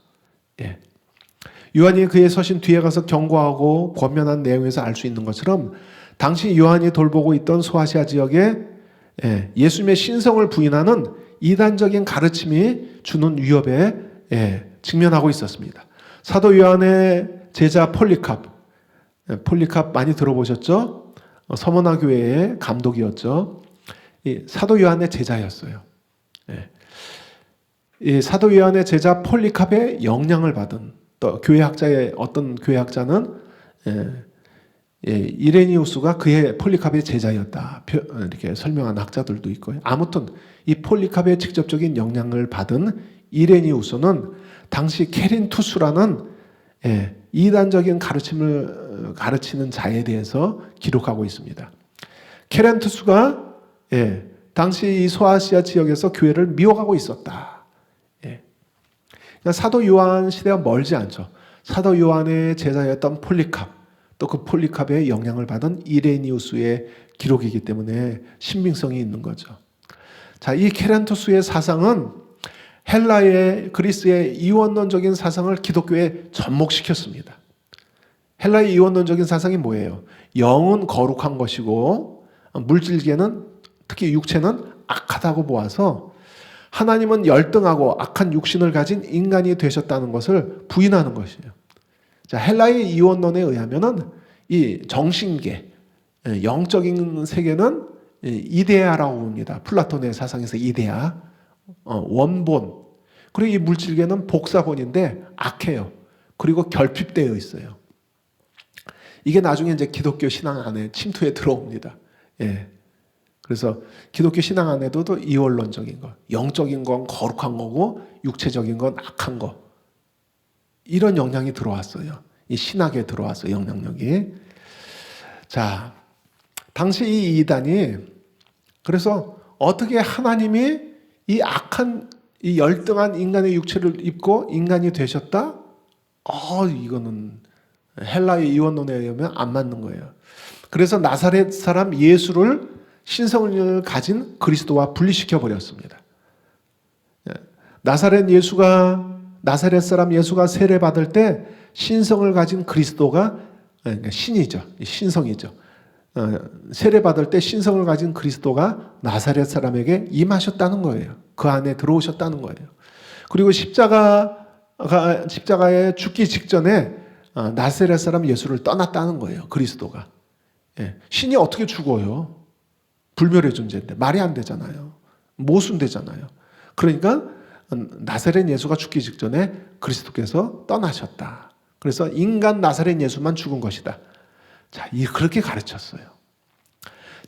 예. 요한이 그의 서신 뒤에 가서 경고하고 권면한 내용에서 알 수 있는 것처럼 당시 요한이 돌보고 있던 소아시아 지역에 예수님의 신성을 부인하는 이단적인 가르침이 주는 위협에 직면하고 있었습니다. 사도 요한의 제자 폴리캅 많이 들어보셨죠? 서머나 교회의 감독이었죠. 사도 요한의 제자였어요. 이 사도 요한의 제자 폴리캅의 영향을 받은 또 어떤 교회학자는 이레니우스가 그의 폴리캅의 제자였다 이렇게 설명한 학자들도 있고요. 아무튼 이 폴리캅의 직접적인 영향을 받은 이레니우스는 당시 케린투스라는 이단적인 가르침을 가르치는 자에 대해서 기록하고 있습니다. 케렌투스가 당시 이 소아시아 지역에서 교회를 미혹하고 있었다. 그러니까 사도 요한 시대와 멀지 않죠. 사도 요한의 제자였던 폴리캅, 또 그 폴리캅의 영향을 받은 이레니우스의 기록이기 때문에 신빙성이 있는 거죠. 자, 이 케렌투스의 사상은 그리스의 이원론적인 사상을 기독교에 접목시켰습니다. 헬라의 이원론적인 사상이 뭐예요? 영은 거룩한 것이고 물질계는 특히 육체는 악하다고 보아서 하나님은 열등하고 악한 육신을 가진 인간이 되셨다는 것을 부인하는 것이에요. 자, 헬라의 이원론에 의하면은 이 정신계, 영적인 세계는 이데아라고 봅니다. 플라톤의 사상에서 이데아, 원본. 그리고 이 물질계는 복사본인데 악해요. 그리고 결핍되어 있어요. 이게 나중에 이제 기독교 신앙 안에 침투해 들어옵니다. 그래서 기독교 신앙 안에도 이원론적인 것, 영적인 건 거룩한 거고 육체적인 건 악한 거, 이런 영향이 들어왔어요. 이 신학에 들어왔어요, 영향력이. 자, 당시 이 이단이 그래서 어떻게 하나님이 이 악한 이 열등한 인간의 육체를 입고 인간이 되셨다? 이거는 헬라의 이원론에 의하면 안 맞는 거예요. 그래서 나사렛 사람 예수를 신성을 가진 그리스도와 분리시켜 버렸습니다. 나사렛 사람 예수가 세례 받을 때 신성을 가진 그리스도가 그러니까 신이죠. 신성이죠. 세례 받을 때 신성을 가진 그리스도가 나사렛 사람에게 임하셨다는 거예요. 그 안에 들어오셨다는 거예요. 그리고 십자가에 죽기 직전에 나사렛 사람 예수를 떠났다는 거예요. 그리스도가. 신이 어떻게 죽어요? 불멸의 존재인데 말이 안 되잖아요. 모순되잖아요. 그러니까 나사렛 예수가 죽기 직전에 그리스도께서 떠나셨다. 그래서 인간 나사렛 예수만 죽은 것이다. 자, 그렇게 가르쳤어요.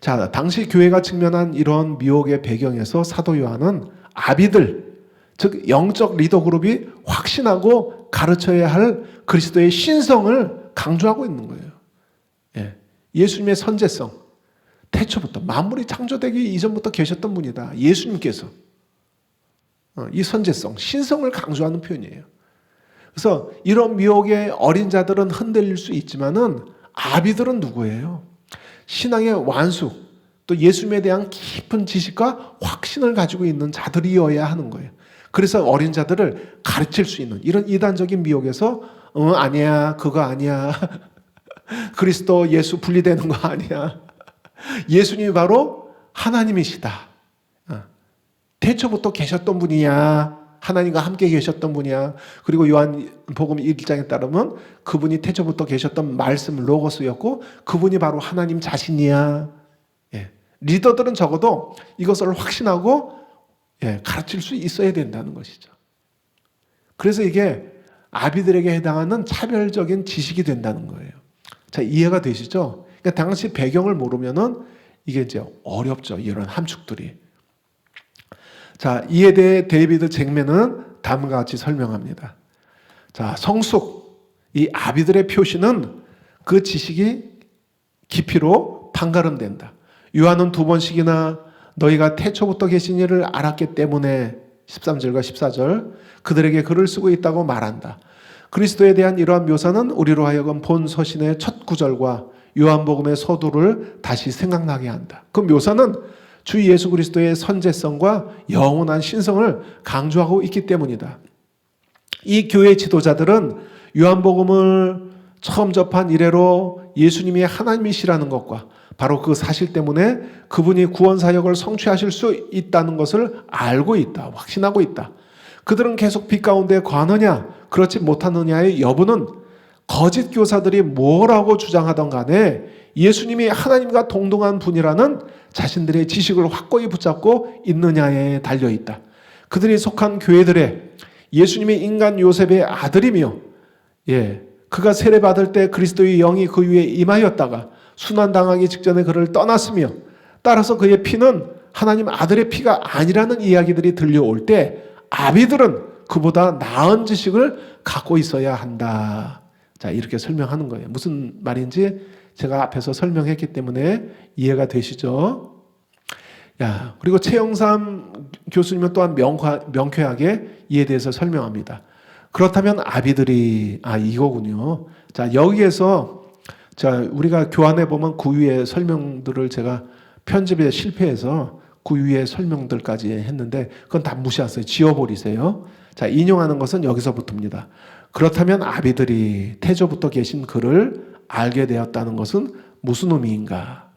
자, 당시 교회가 직면한 이런 미혹의 배경에서 사도 요한은 아비들, 즉 영적 리더 그룹이 확신하고 가르쳐야 할 그리스도의 신성을 강조하고 있는 거예요. 예수님의 선제성. 태초부터 만물이 창조되기 이전부터 계셨던 분이다. 예수님께서 이 선제성, 신성을 강조하는 표현이에요. 그래서 이런 미혹의 어린 자들은 흔들릴 수 있지만은 아비들은 누구예요? 신앙의 완숙, 또 예수님에 대한 깊은 지식과 확신을 가지고 있는 자들이어야 하는 거예요. 그래서 어린 자들을 가르칠 수 있는 이런 이단적인 미혹에서 아니야, 그거 아니야. 그리스도 예수 분리되는 거 아니야. 예수님이 바로 하나님이시다. 태초부터 계셨던 분이야. 하나님과 함께 계셨던 분이야. 그리고 요한복음 1장에 따르면 그분이 태초부터 계셨던 말씀 로고스였고 그분이 바로 하나님 자신이야. 리더들은 적어도 이것을 확신하고 가르칠 수 있어야 된다는 것이죠. 그래서 이게 아비들에게 해당하는 차별적인 지식이 된다는 거예요. 자, 이해가 되시죠? 그러니까 당시 배경을 모르면은 이게 이제 어렵죠. 이런 함축들이. 자, 이에 대해 데이비드 잭맨은 다음과 같이 설명합니다. 자, 성숙, 이 아비들의 표시는 그 지식이 깊이로 판가름된다. 요한은 2번씩이나 너희가 태초부터 계신 이를 알았기 때문에 13절과 14절 그들에게 글을 쓰고 있다고 말한다. 그리스도에 대한 이러한 묘사는 우리로 하여금 본 서신의 첫 구절과 요한복음의 서두를 다시 생각나게 한다. 그 묘사는 주 예수 그리스도의 선제성과 영원한 신성을 강조하고 있기 때문이다. 이 교회 지도자들은 요한복음을 처음 접한 이래로 예수님이 하나님이시라는 것과 바로 그 사실 때문에 그분이 구원 사역을 성취하실 수 있다는 것을 알고 있다. 확신하고 있다. 그들은 계속 빛 가운데 거하느냐 그렇지 못하느냐의 여부는 거짓 교사들이 뭐라고 주장하던 간에 예수님이 하나님과 동등한 분이라는 자신들의 지식을 확고히 붙잡고 있느냐에 달려있다. 그들이 속한 교회들의 예수님이 인간 요셉의 아들이며 그가 세례받을 때 그리스도의 영이 그 위에 임하였다가 순환당하기 직전에 그를 떠났으며 따라서 그의 피는 하나님 아들의 피가 아니라는 이야기들이 들려올 때 아비들은 그보다 나은 지식을 갖고 있어야 한다. 자, 이렇게 설명하는 거예요. 무슨 말인지 제가 앞에서 설명했기 때문에 이해가 되시죠? 그리고 최영삼 교수님은 또한 명쾌하게 이에 대해서 설명합니다. 그렇다면 아비들이 이거군요. 자, 여기에서 우리가 교환해 보면 그 위에 설명들을 제가 편집에 실패해서 그 위에 설명들까지 했는데 그건 다 무시하세요. 지워버리세요. 자, 인용하는 것은 여기서부터입니다. 그렇다면 아비들이 태초부터 계신 그를 알게 되었다는 것은 무슨 의미인가?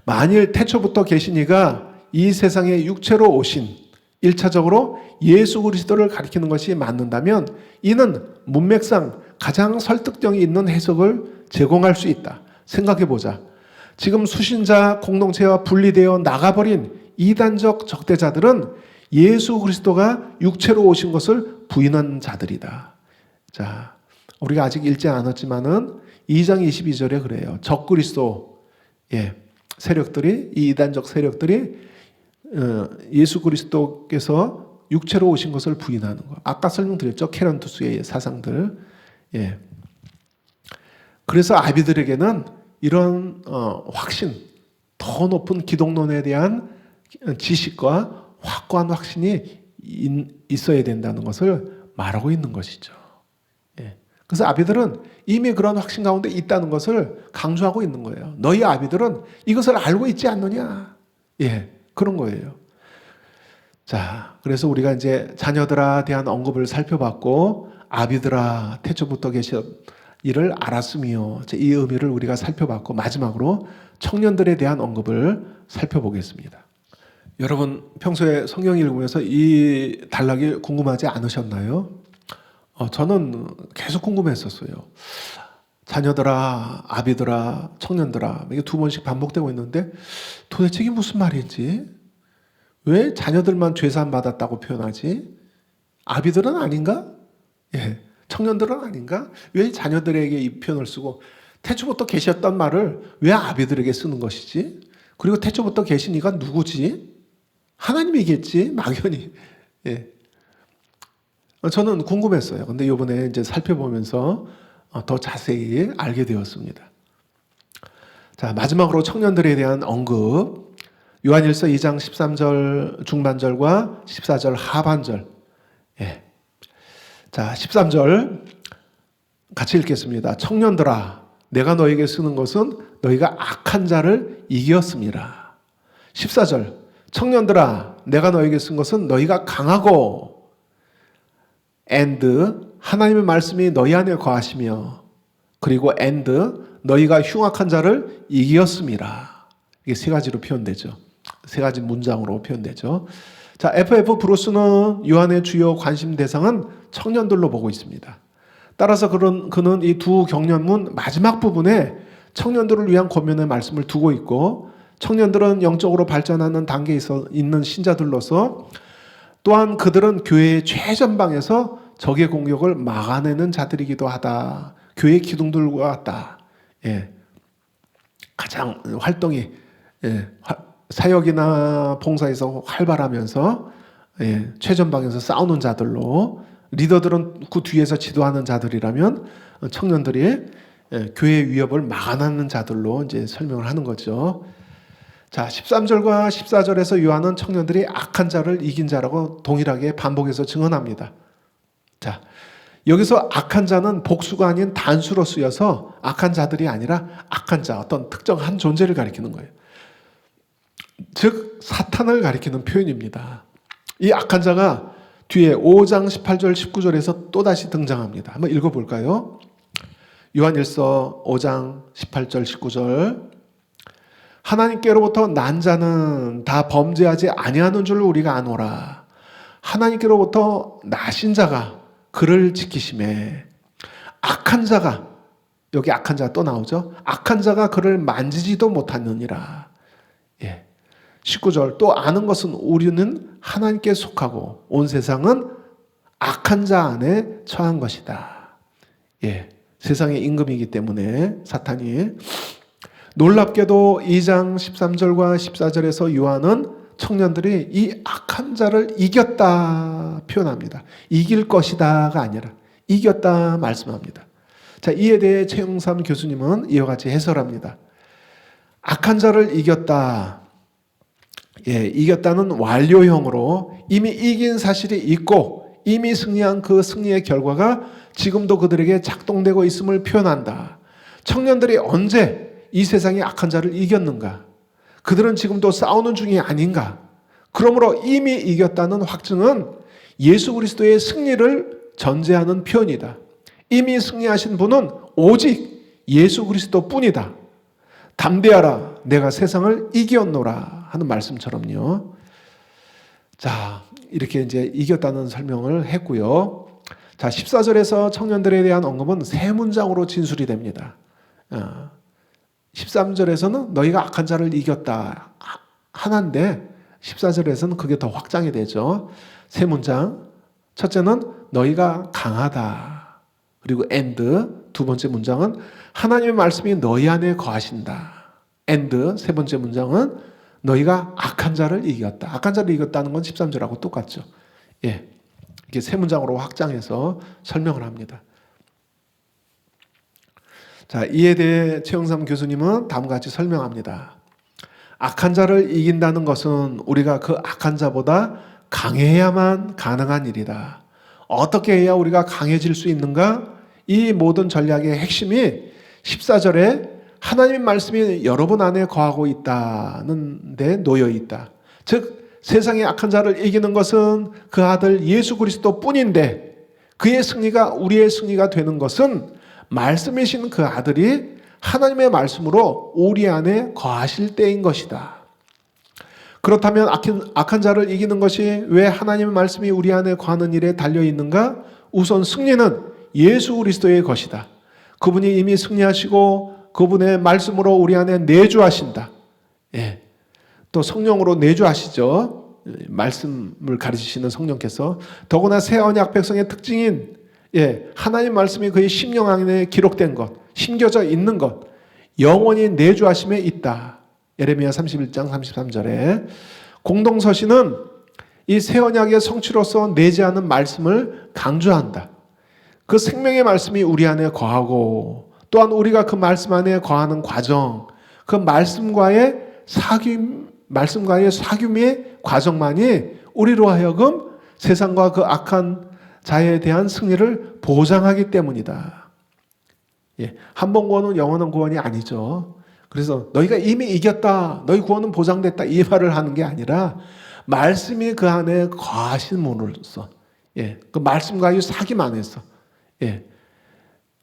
만일 태초부터 계신 이가 이 세상에 육체로 오신 1차적으로 예수 그리스도를 가리키는 것이 맞는다면 이는 문맥상 가장 설득력이 있는 해석을 제공할 수 있다. 생각해보자. 지금 수신자 공동체와 분리되어 나가버린 이단적 적대자들은 예수 그리스도가 육체로 오신 것을 부인한 자들이다. 자, 우리가 아직 읽지 않았지만은 2장 22절에 그래요. 적그리스도 세력들이, 이 이단적 세력들이 예수 그리스도께서 육체로 오신 것을 부인하는 거. 아까 설명드렸죠. 케런투스의 사상들. 그래서 아비들에게는 이런 확신, 더 높은 기독론에 대한 지식과 확고한 확신이 있어야 된다는 것을 말하고 있는 것이죠. 그래서 아비들은 이미 그런 확신 가운데 있다는 것을 강조하고 있는 거예요. 너희 아비들은 이것을 알고 있지 않느냐? 그런 거예요. 자, 그래서 우리가 이제 자녀들에 대한 언급을 살펴봤고, 아비들아 태초부터 계신 이를 알았으며, 이 의미를 우리가 살펴봤고, 마지막으로 청년들에 대한 언급을 살펴보겠습니다. 여러분 평소에 성경 읽으면서 이 단락이 궁금하지 않으셨나요? 저는 계속 궁금했었어요. 자녀들아, 아비들아, 청년들아, 이게 2번씩 반복되고 있는데 도대체 이게 무슨 말인지? 왜 자녀들만 죄사함 받았다고 표현하지? 아비들은 아닌가? 청년들은 아닌가? 왜 자녀들에게 이 표현을 쓰고 태초부터 계셨던 말을 왜 아비들에게 쓰는 것이지? 그리고 태초부터 계신 이가 누구지? 하나님이겠지? 막연히. 저는 궁금했어요. 근데 이번에 이제 살펴보면서 더 자세히 알게 되었습니다. 자, 마지막으로 청년들에 대한 언급. 요한일서 2장 13절 중반절과 14절 하반절. 자, 13절 같이 읽겠습니다. 청년들아, 내가 너에게 쓰는 것은 너희가 악한 자를 이겼습니다. 14절, 청년들아, 내가 너에게 쓴 것은 너희가 강하고 and 하나님의 말씀이 너희 안에 거하시며 그리고 and 너희가 흉악한 자를 이겼습니다. 이게 세 가지로 표현되죠. 세 가지 문장으로 표현되죠. 자, F.F. 브루스는 요한의 주요 관심 대상은 청년들로 보고 있습니다. 따라서 그는 이 두 경륜문 마지막 부분에 청년들을 위한 권면의 말씀을 두고 있고, 청년들은 영적으로 발전하는 단계에 있는 신자들로서 또한 그들은 교회의 최전방에서 적의 공격을 막아내는 자들이기도 하다. 교회 기둥들과 같다. 가장 활동이 사역이나 봉사에서 활발하면서 최전방에서 싸우는 자들로, 리더들은 그 뒤에서 지도하는 자들이라면 청년들이 교회의 위협을 막아내는 자들로 이제 설명을 하는 거죠. 자, 13절과 14절에서 요한은 청년들이 악한 자를 이긴 자라고 동일하게 반복해서 증언합니다. 자, 여기서 악한 자는 복수가 아닌 단수로 쓰여서 악한 자들이 아니라 악한 자, 어떤 특정한 존재를 가리키는 거예요. 즉 사탄을 가리키는 표현입니다. 이 악한 자가 뒤에 5장 18절 19절에서 또다시 등장합니다. 한번 읽어볼까요? 요한일서 5장 18절 19절 하나님께로부터 난 자는 다 범죄하지 아니하는 줄 우리가 아노라. 하나님께로부터 나신 자가 그를 지키심에 악한 자가, 여기 악한 자가 또 나오죠. 악한 자가 그를 만지지도 못하느니라. 19절 또 아는 것은 우리는 하나님께 속하고 온 세상은 악한 자 안에 처한 것이다. 세상의 임금이기 때문에 사탄이. 놀랍게도 2장 13절과 14절에서 요한은 청년들이 이 악한 자를 이겼다 표현합니다. 이길 것이다가 아니라 이겼다 말씀합니다. 자, 이에 대해 최영삼 교수님은 이와 같이 해설합니다. 악한 자를 이겼다. 이겼다는 완료형으로 이미 이긴 사실이 있고 이미 승리한 그 승리의 결과가 지금도 그들에게 작동되고 있음을 표현한다. 청년들이 언제 이 세상의 악한 자를 이겼는가? 그들은 지금도 싸우는 중이 아닌가? 그러므로 이미 이겼다는 확증은 예수 그리스도의 승리를 전제하는 표현이다. 이미 승리하신 분은 오직 예수 그리스도 뿐이다. 담대하라, 내가 세상을 이겼노라 하는 말씀처럼요. 자, 이렇게 이제 이겼다는 설명을 했고요. 자, 14절에서 청년들에 대한 언급은 세 문장으로 진술이 됩니다. 13절에서는 너희가 악한 자를 이겼다 하나인데 14절에서는 그게 더 확장이 되죠. 세 문장. 첫째는 너희가 강하다. 그리고 and. 두 번째 문장은 하나님의 말씀이 너희 안에 거하신다. and. 세 번째 문장은 너희가 악한 자를 이겼다. 악한 자를 이겼다는 건 13절하고 똑같죠. 이게 세 문장으로 확장해서 설명을 합니다. 자, 이에 대해 최영삼 교수님은 다음과 같이 설명합니다. 악한 자를 이긴다는 것은 우리가 그 악한 자보다 강해야만 가능한 일이다. 어떻게 해야 우리가 강해질 수 있는가? 이 모든 전략의 핵심이 14절에 하나님의 말씀이 여러분 안에 거하고 있다는 데 놓여 있다. 즉 세상의 악한 자를 이기는 것은 그 아들 예수 그리스도 뿐인데 그의 승리가 우리의 승리가 되는 것은 말씀이신 그 아들이 하나님의 말씀으로 우리 안에 거하실 때인 것이다. 그렇다면 악한 자를 이기는 것이 왜 하나님의 말씀이 우리 안에 거하는 일에 달려있는가? 우선 승리는 예수 그리스도의 것이다. 그분이 이미 승리하시고 그분의 말씀으로 우리 안에 내주하신다. 또 성령으로 내주하시죠. 말씀을 가르치시는 성령께서. 더구나 새 언약 백성의 특징인 하나님 말씀이 그의 심령 안에 기록된 것, 심겨져 있는 것, 영원히 내주하심에 있다. 예레미야 31장 33절에 공동서신은 이 새 언약의 성취로서 내재하는 말씀을 강조한다. 그 생명의 말씀이 우리 안에 거하고 또한 우리가 그 말씀 안에 거하는 과정, 그 말씀과의 사귐의 과정만이 우리로 하여금 세상과 그 악한 자에 대한 승리를 보장하기 때문이다. 한 번 구원은 영원한 구원이 아니죠. 그래서 너희가 이미 이겼다, 너희 구원은 보장됐다 이 말을 하는 게 아니라 말씀이 그 안에 거하신 분으로서 그 말씀과의 사귐 안에서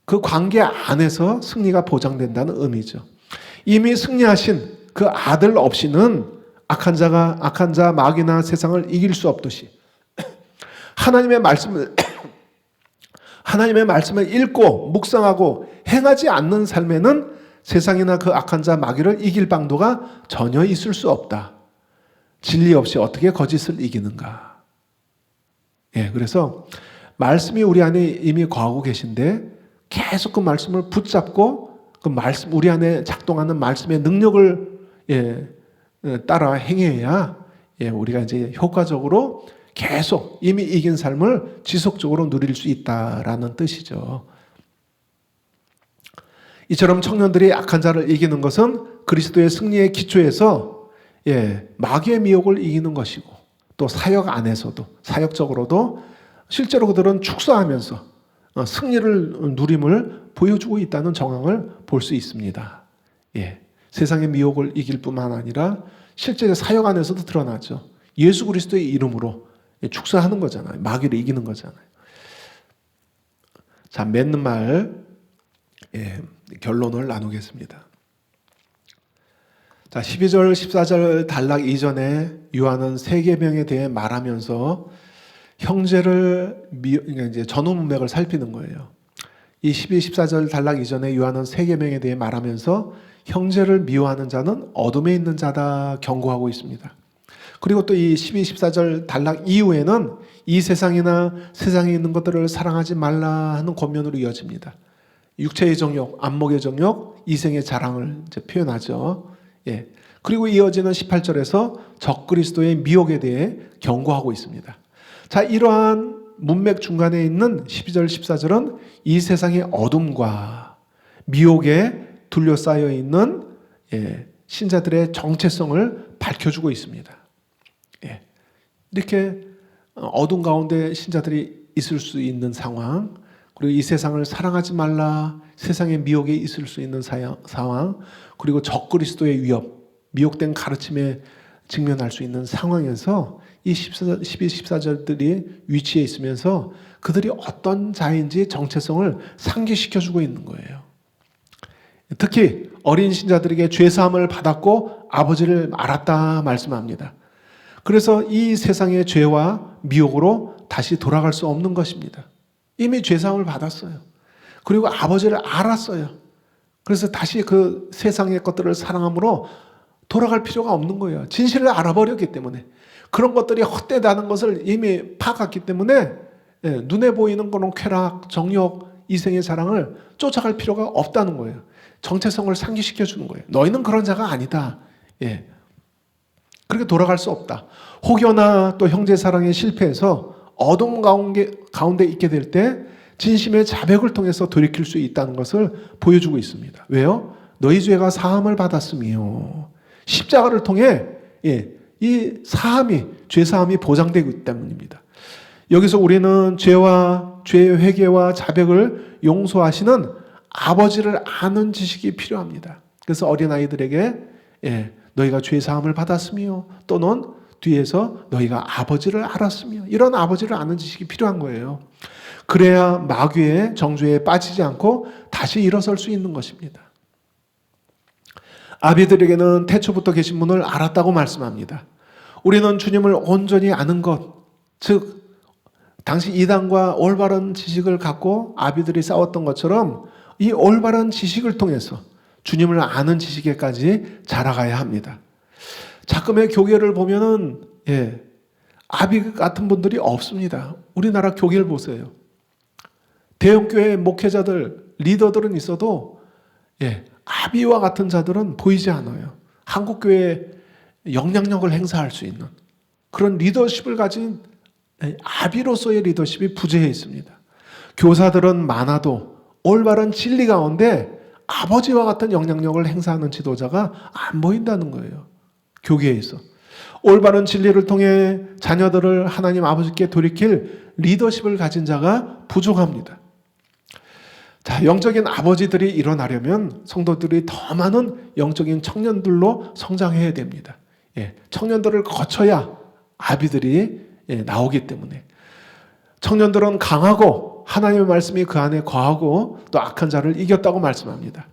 그 관계 안에서 승리가 보장된다는 의미죠. 이미 승리하신 그 아들 없이는 악한 자 마귀나 세상을 이길 수 없듯이 하나님의 말씀을 읽고 묵상하고 행하지 않는 삶에는 세상이나 그 악한 자 마귀를 이길 방도가 전혀 있을 수 없다. 진리 없이 어떻게 거짓을 이기는가? 그래서 말씀이 우리 안에 이미 거하고 계신데 계속 그 말씀을 붙잡고 그 말씀 우리 안에 작동하는 말씀의 능력을 따라 행해야 우리가 이제 효과적으로 계속 이미 이긴 삶을 지속적으로 누릴 수 있다라는 뜻이죠. 이처럼 청년들이 악한 자를 이기는 것은 그리스도의 승리의 기초에서 마귀의 미혹을 이기는 것이고 또 사역 안에서도 사역적으로도 실제로 그들은 축사하면서 승리를 누림을 보여주고 있다는 정황을 볼 수 있습니다. 예. 세상의 미혹을 이길 뿐만 아니라 실제 사역 안에서도 드러나죠. 예수 그리스도의 이름으로 축사하는 거잖아요. 마귀를 이기는 거잖아요. 자, 맺는 말 결론을 나누겠습니다. 자, 12절, 14절 단락 이전에 요한은 세계명에 대해 말하면서 형제를 이제 전후 문맥을 살피는 거예요. 이 12, 14절 단락 이전에 요한은 세계명에 대해 말하면서 형제를 미워하는 자는 어둠에 있는 자다 경고하고 있습니다. 그리고 또 이 12, 14절 단락 이후에는 이 세상이나 세상에 있는 것들을 사랑하지 말라 하는 권면으로 이어집니다. 육체의 정욕, 안목의 정욕, 이생의 자랑을 이제 표현하죠. 예. 그리고 이어지는 18절에서 적그리스도의 미혹에 대해 경고하고 있습니다. 자, 이러한 문맥 중간에 있는 12절, 14절은 이 세상의 어둠과 미혹에 둘러싸여 있는 신자들의 정체성을 밝혀주고 있습니다. 예. 이렇게 어둠 가운데 신자들이 있을 수 있는 상황, 그리고 이 세상을 사랑하지 말라, 세상의 미혹에 있을 수 있는 상황, 그리고 적그리스도의 위협, 미혹된 가르침에 직면할 수 있는 상황에서 이 12, 14절들이 위치해 있으면서 그들이 어떤 자인지 정체성을 상기시켜주고 있는 거예요. 특히 어린 신자들에게 죄사함을 받았고 아버지를 알았다 말씀합니다. 그래서 이 세상의 죄와 미혹으로 다시 돌아갈 수 없는 것입니다. 이미 죄사함을 받았어요. 그리고 아버지를 알았어요. 그래서 다시 그 세상의 것들을 사랑함으로 돌아갈 필요가 없는 거예요. 진실을 알아버렸기 때문에. 그런 것들이 헛되다는 것을 이미 파악했기 때문에 눈에 보이는 그런 쾌락, 정욕, 이생의 자랑을 쫓아갈 필요가 없다는 거예요. 정체성을 상기시켜 주는 거예요. 너희는 그런 자가 아니다. 예. 그렇게 돌아갈 수 없다. 혹여나 또 형제 사랑에 실패해서 어둠 가운데 있게 될 때 진심의 자백을 통해서 돌이킬 수 있다는 것을 보여주고 있습니다. 왜요? 너희 죄가 사함을 받았으며 십자가를 통해 이 사함이, 죄 사함이 보장되고 있기 때문입니다. 여기서 우리는 죄와 죄의 회개와 자백을 용서하시는 아버지를 아는 지식이 필요합니다. 그래서 어린아이들에게 너희가 죄 사함을 받았으며 또는 뒤에서 너희가 아버지를 알았으며 이런 아버지를 아는 지식이 필요한 거예요. 그래야 마귀의 정죄에 빠지지 않고 다시 일어설 수 있는 것입니다. 아비들에게는 태초부터 계신 분을 알았다고 말씀합니다. 우리는 주님을 온전히 아는 것, 즉 당시 이단과 올바른 지식을 갖고 아비들이 싸웠던 것처럼 이 올바른 지식을 통해서 주님을 아는 지식에까지 자라가야 합니다. 자금의 교계를 보면은 아비 같은 분들이 없습니다. 우리나라 교계를 보세요. 대형교회 목회자들, 리더들은 있어도 아비와 같은 자들은 보이지 않아요. 한국교회에 영향력을 행사할 수 있는 그런 리더십을 가진 아비로서의 리더십이 부재해 있습니다. 교사들은 많아도 올바른 진리 가운데 아버지와 같은 영향력을 행사하는 지도자가 안 보인다는 거예요. 교계에서. 올바른 진리를 통해 자녀들을 하나님 아버지께 돌이킬 리더십을 가진 자가 부족합니다. 자, 영적인 아버지들이 일어나려면 성도들이 더 많은 영적인 청년들로 성장해야 됩니다. 청년들을 거쳐야 아비들이 나오기 때문에 청년들은 강하고 하나님의 말씀이 그 안에 거하고 또 악한 자를 이겼다고 말씀합니다.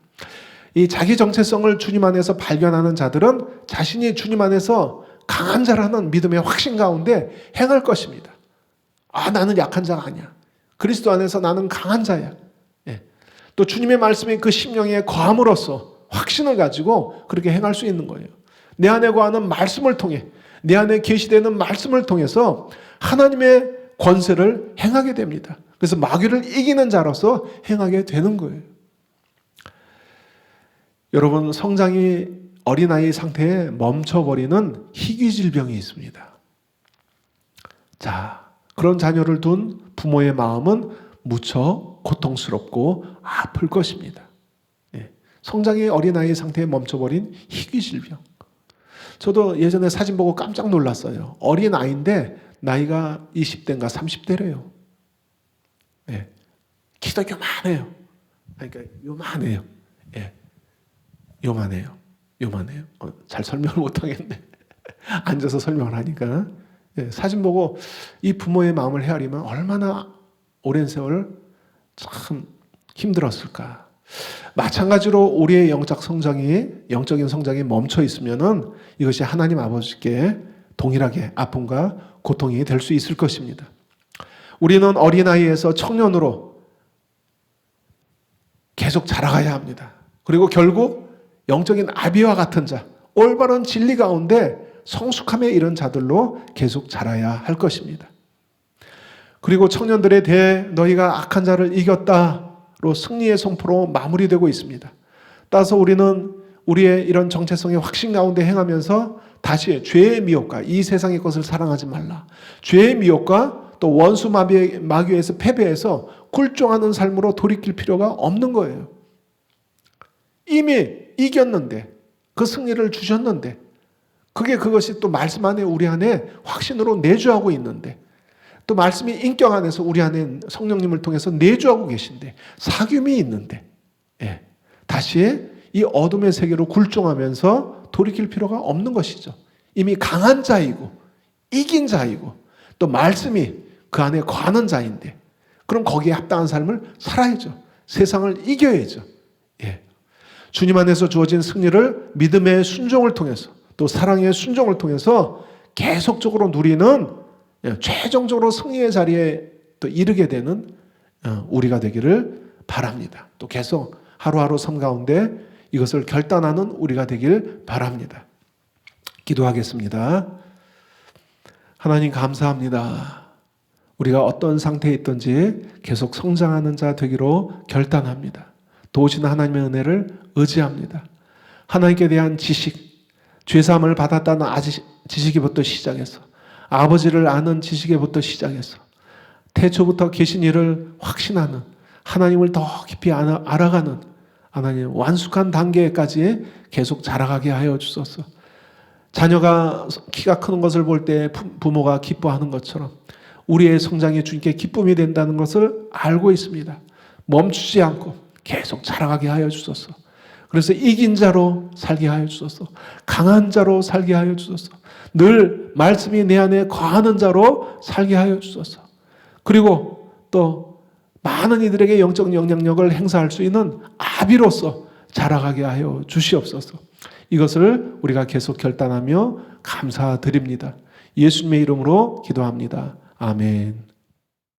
이 자기 정체성을 주님 안에서 발견하는 자들은 자신이 주님 안에서 강한 자라는 믿음의 확신 가운데 행할 것입니다. 나는 약한 자가 아니야. 그리스도 안에서 나는 강한 자야. 또 주님의 말씀이 그 심령에 거함으로써 확신을 가지고 그렇게 행할 수 있는 거예요. 내 안에 거하는 말씀을 통해, 내 안에 계시되는 말씀을 통해서 하나님의 권세를 행하게 됩니다. 그래서 마귀를 이기는 자로서 행하게 되는 거예요. 여러분, 성장이 어린아이 상태에 멈춰버리는 희귀 질병이 있습니다. 자, 그런 자녀를 둔 부모의 마음은 무척 고통스럽고 아플 것입니다. 성장이 어린아이 상태에 멈춰버린 희귀 질병. 저도 예전에 사진 보고 깜짝 놀랐어요. 어린아이인데 나이가 20대인가 30대래요. 키도 요만해요. 그러니까 요만해요. 예, 요만해요. 잘 설명을 못하겠네. 앉아서 설명을 하니까. 예, 사진 보고 이 부모의 마음을 헤아리면 얼마나 오랜 세월 참 힘들었을까. 마찬가지로 우리의 영적인 성장이 멈춰 있으면은 이것이 하나님 아버지께 동일하게 아픔과 고통이 될 수 있을 것입니다. 우리는 어린아이에서 청년으로 계속 자라가야 합니다. 그리고 결국 영적인 아비와 같은 자, 올바른 진리 가운데 성숙함에 이른 자들로 계속 자라야 할 것입니다. 그리고 청년들에 대해 너희가 악한 자를 이겼다로 승리의 선포로 마무리되고 있습니다. 따라서 우리는 우리의 이런 정체성의 확신 가운데 행하면서 다시 죄의 미혹과 이 세상의 것을 사랑하지 말라. 죄의 미혹과 또 원수 마귀에서 패배해서 굴종하는 삶으로 돌이킬 필요가 없는 거예요. 이미 이겼는데, 그 승리를 주셨는데, 그것이 또 말씀 안에 우리 안에 확신으로 내주하고 있는데, 또 말씀이 인격 안에서 우리 안에 성령님을 통해서 내주하고 계신데, 사귐이 있는데, 예, 다시 이 어둠의 세계로 굴종하면서 돌이킬 필요가 없는 것이죠. 이미 강한 자이고 이긴 자이고 또 말씀이 그 안에 거하는 자인데, 그럼 거기에 합당한 삶을 살아야죠. 세상을 이겨야죠. 예. 주님 안에서 주어진 승리를 믿음의 순종을 통해서 또 사랑의 순종을 통해서 계속적으로 누리는, 최종적으로 승리의 자리에 또 이르게 되는 우리가 되기를 바랍니다. 또 계속 하루하루 삶 가운데 이것을 결단하는 우리가 되길 바랍니다. 기도하겠습니다. 하나님 감사합니다. 우리가 어떤 상태에 있든지 계속 성장하는 자 되기로 결단합니다. 도우시는 하나님의 은혜를 의지합니다. 하나님께 대한 지식, 죄사함을 받았다는 지식에부터 시작해서 아버지를 아는 지식에부터 시작해서 태초부터 계신 일을 확신하는, 하나님을 더 깊이 알아가는 하나님 완숙한 단계까지 계속 자라가게 하여 주소서. 자녀가 키가 크는 것을 볼 때 부모가 기뻐하는 것처럼 우리의 성장이 주님께 기쁨이 된다는 것을 알고 있습니다. 멈추지 않고 계속 자라가게 하여 주소서. 그래서 이긴 자로 살게 하여 주소서. 강한 자로 살게 하여 주소서. 늘 말씀이 내 안에 거하는 자로 살게 하여 주소서. 그리고 또 많은 이들에게 영적 영향력을 행사할 수 있는 아비로서 자라가게 하여 주시옵소서. 이것을 우리가 계속 결단하며 감사드립니다. 예수님의 이름으로 기도합니다. 아멘.